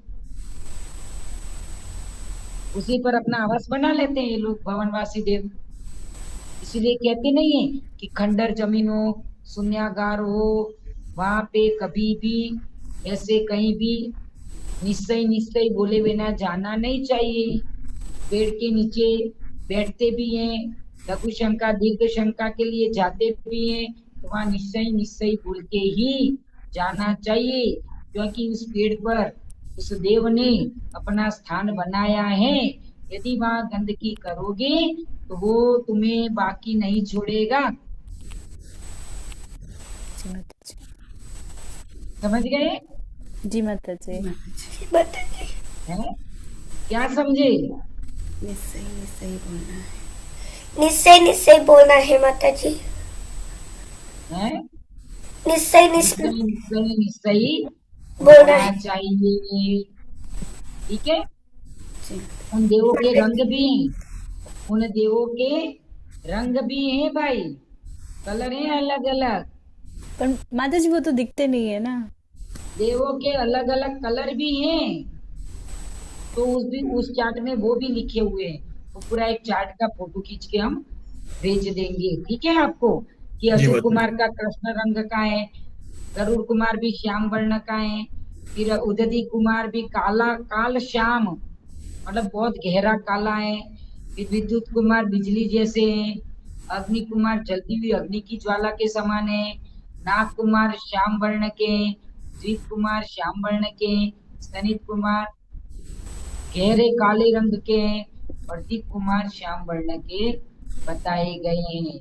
उसी पर अपना आवास बना लेते हैं ये लोग भवनवासी देव। इसीलिए कहते नहीं है कि खंडर जमीन हो, शून्यागार हो, वहां पे कभी भी ऐसे कहीं भी निश्चय बोले बिना जाना नहीं चाहिए। पेड़ के नीचे बैठते भी हैं, लघु शंका दीर्घ शंका के लिए जाते भी हैं, तो वहां निश्चय बोल के ही जाना चाहिए, क्योंकि उस पेड़ पर उस देव ने अपना स्थान बनाया है। यदि वहां गंदगी करोगे तो वो तुम्हें बाकी नहीं छोड़ेगा। समझ गए? जी माता जी। हैं? क्या समझे? निश्चय बोलना है माता जी। हैं? निश्चय निश्चय बोलना बोलना है। चाहिए। ठीक है, उन देवों के रंग भी हैं, उन देवों के रंग भी हैं भाई, कलर हैं अलग अलग। पर माता जी वो तो दिखते नहीं है ना। देवों के अलग अलग कलर भी हैं, तो उस चार्ट में वो भी लिखे हुए हैं। वो पूरा एक चार्ट का फोटो खींच के हम भेज देंगे, ठीक है आपको, कि असुर कुमार का कृष्ण रंग का है, गरुड़ कुमार भी श्याम वर्ण का है, फिर उदती कुमार भी काल श्याम, मतलब बहुत गहरा काला है, फिर विद्युत कुमार बिजली जैसे हैं, अग्नि कुमार जलती हुई अग्नि की ज्वाला के समान है, नाग कुमार श्याम वर्ण के, द्वीप कुमार श्याम वर्ण के, सनित कुमार गहरे काले रंग के हैं, और दीप कुमार श्याम वर्ण के बताए गए हैं।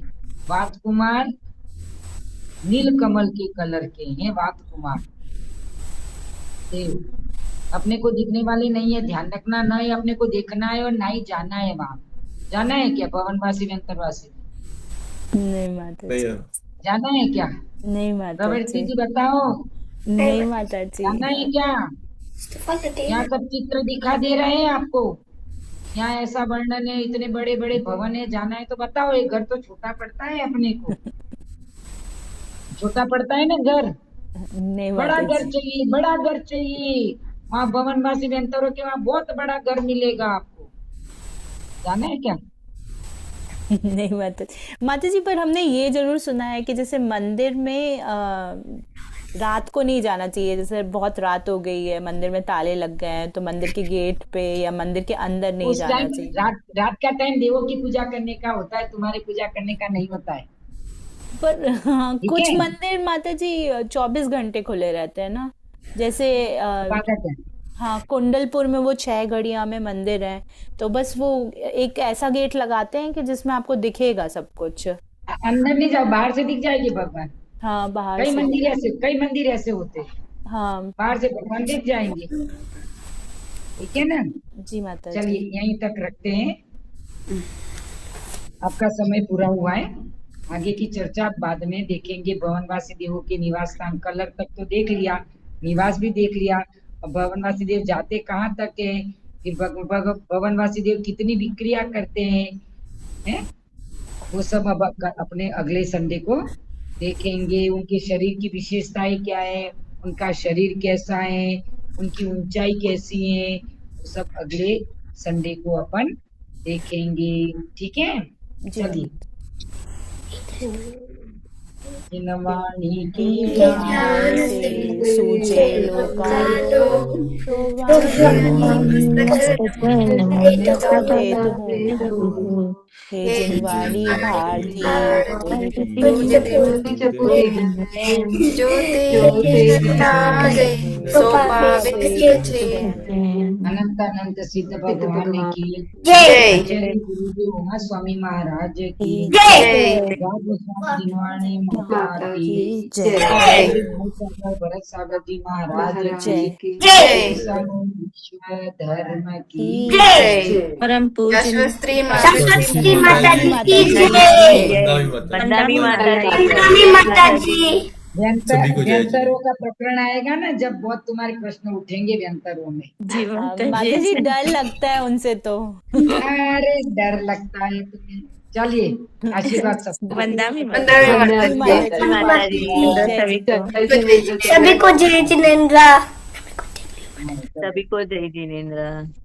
वात कुमार नील कमल के कलर के हैं, वात कुमार देव अपने को दिखने वाले नहीं है, ध्यान रखना, ना ही अपने को देखना है और ना ही जाना है वहां। जाना है क्या भवनवासी अंतरवासी? नहीं माता जी। जाना है क्या? नहीं माता प्रवृत्ति जी। जी बताओ, नहीं माता जी। जाना है क्या? यहाँ सब चित्र दिखा दे रहे हैं आपको, यहाँ ऐसा वर्णन है, इतने बड़े बड़े भवन है, जाना है तो बताओ। एक घर तो छोटा पड़ता है अपने को, छोटा पड़ता है ना घर, नहीं बड़ा माता घर जी। चाहिए, बड़ा घर चाहिए। वहाँ भवनवासी व्यंतरों के वहाँ बहुत बड़ा घर मिलेगा आपको। जाना है क्या? नहीं माता जी, पर हमने ये जरूर सुना है कि जैसे मंदिर में रात को नहीं जाना चाहिए। जैसे बहुत रात हो गई है, मंदिर में ताले लग गए हैं, तो मंदिर के गेट पे या मंदिर के अंदर नहीं उस जाना टाइम चाहिए। रात का टाइम देवों की पूजा करने का होता है, तुम्हारी पूजा करने का नहीं होता है। पर हाँ, ठीक कुछ है, मंदिर माता जी 24 घंटे खुले रहते हैं ना। जैसे स्वागत है। हाँ, कुंडलपुर में वो 6 घड़िया में मंदिर है, तो बस वो एक ऐसा गेट लगाते हैं कि जिसमें आपको दिखेगा सब कुछ। अंदर नहीं जाओ, बाहर से दिख जाएगी भगवान। हाँ, बाहर से। कई मंदिर ऐसे होते हैं, हाँ बाहर से भगवान दिख जाएंगे। ठीक है ना, जी माता जी। चलिए यहीं तक रखते हैं। आपका समय पूरा हुआ है, आगे की चर्चा बाद में देखेंगे। भवनवासी देवों के निवास स्थान, कलर तक तो देख लिया, निवास भी देख लिया। अब भवनवासी देव जाते कहाँ तक है, फिर भवनवासी देव कितनी विक्रिया करते हैं, वो सब अब अपने अगले संडे को देखेंगे। उनके शरीर की विशेषताएं क्या है, उनका शरीर कैसा है, उनकी ऊंचाई कैसी है, वो सब अगले संडे को अपन देखेंगे। ठीक है, जी चलिए। वाणी के के ज्ञान ज्ञान से से सूझे सूझे लोकालो, लोकालो, तो तो वाणी वाणी भेद भेद हो। हो। हे हे जिनवाणी जिनवाणी भारती, भारती, तुझ पूरे जो तेज तारे सो पावे तुझे। अनंत अनंत सिद्ध भगवान की जय। जय। गुरुदेव उमा स्वामी महाराज की जय। गोस्वामी जिनवाणी माता की जय। भाई सागर भरत सागर जी महाराज की जय। विश्व धर्म की जय। परम पूज्य यशस्वी सरस्वती माता जी की जय। वंदनामी माता दी। वंदनामी माता जी। सभी को जय जी। व्यंतरों का प्रकरण आएगा ना, जब बहुत तुम्हारे प्रश्न उठेंगे व्यंतरों में। जी माता माता जी जी। डर लगता है उनसे तो। अरे डर लगता है तुम्हें। चलिए, आशीर्वाद सबको। वंदनामी वंदनामी माता जी, सभी को सभी को जय जिनेन्द्र। सभी को जय जिनेन्द्र।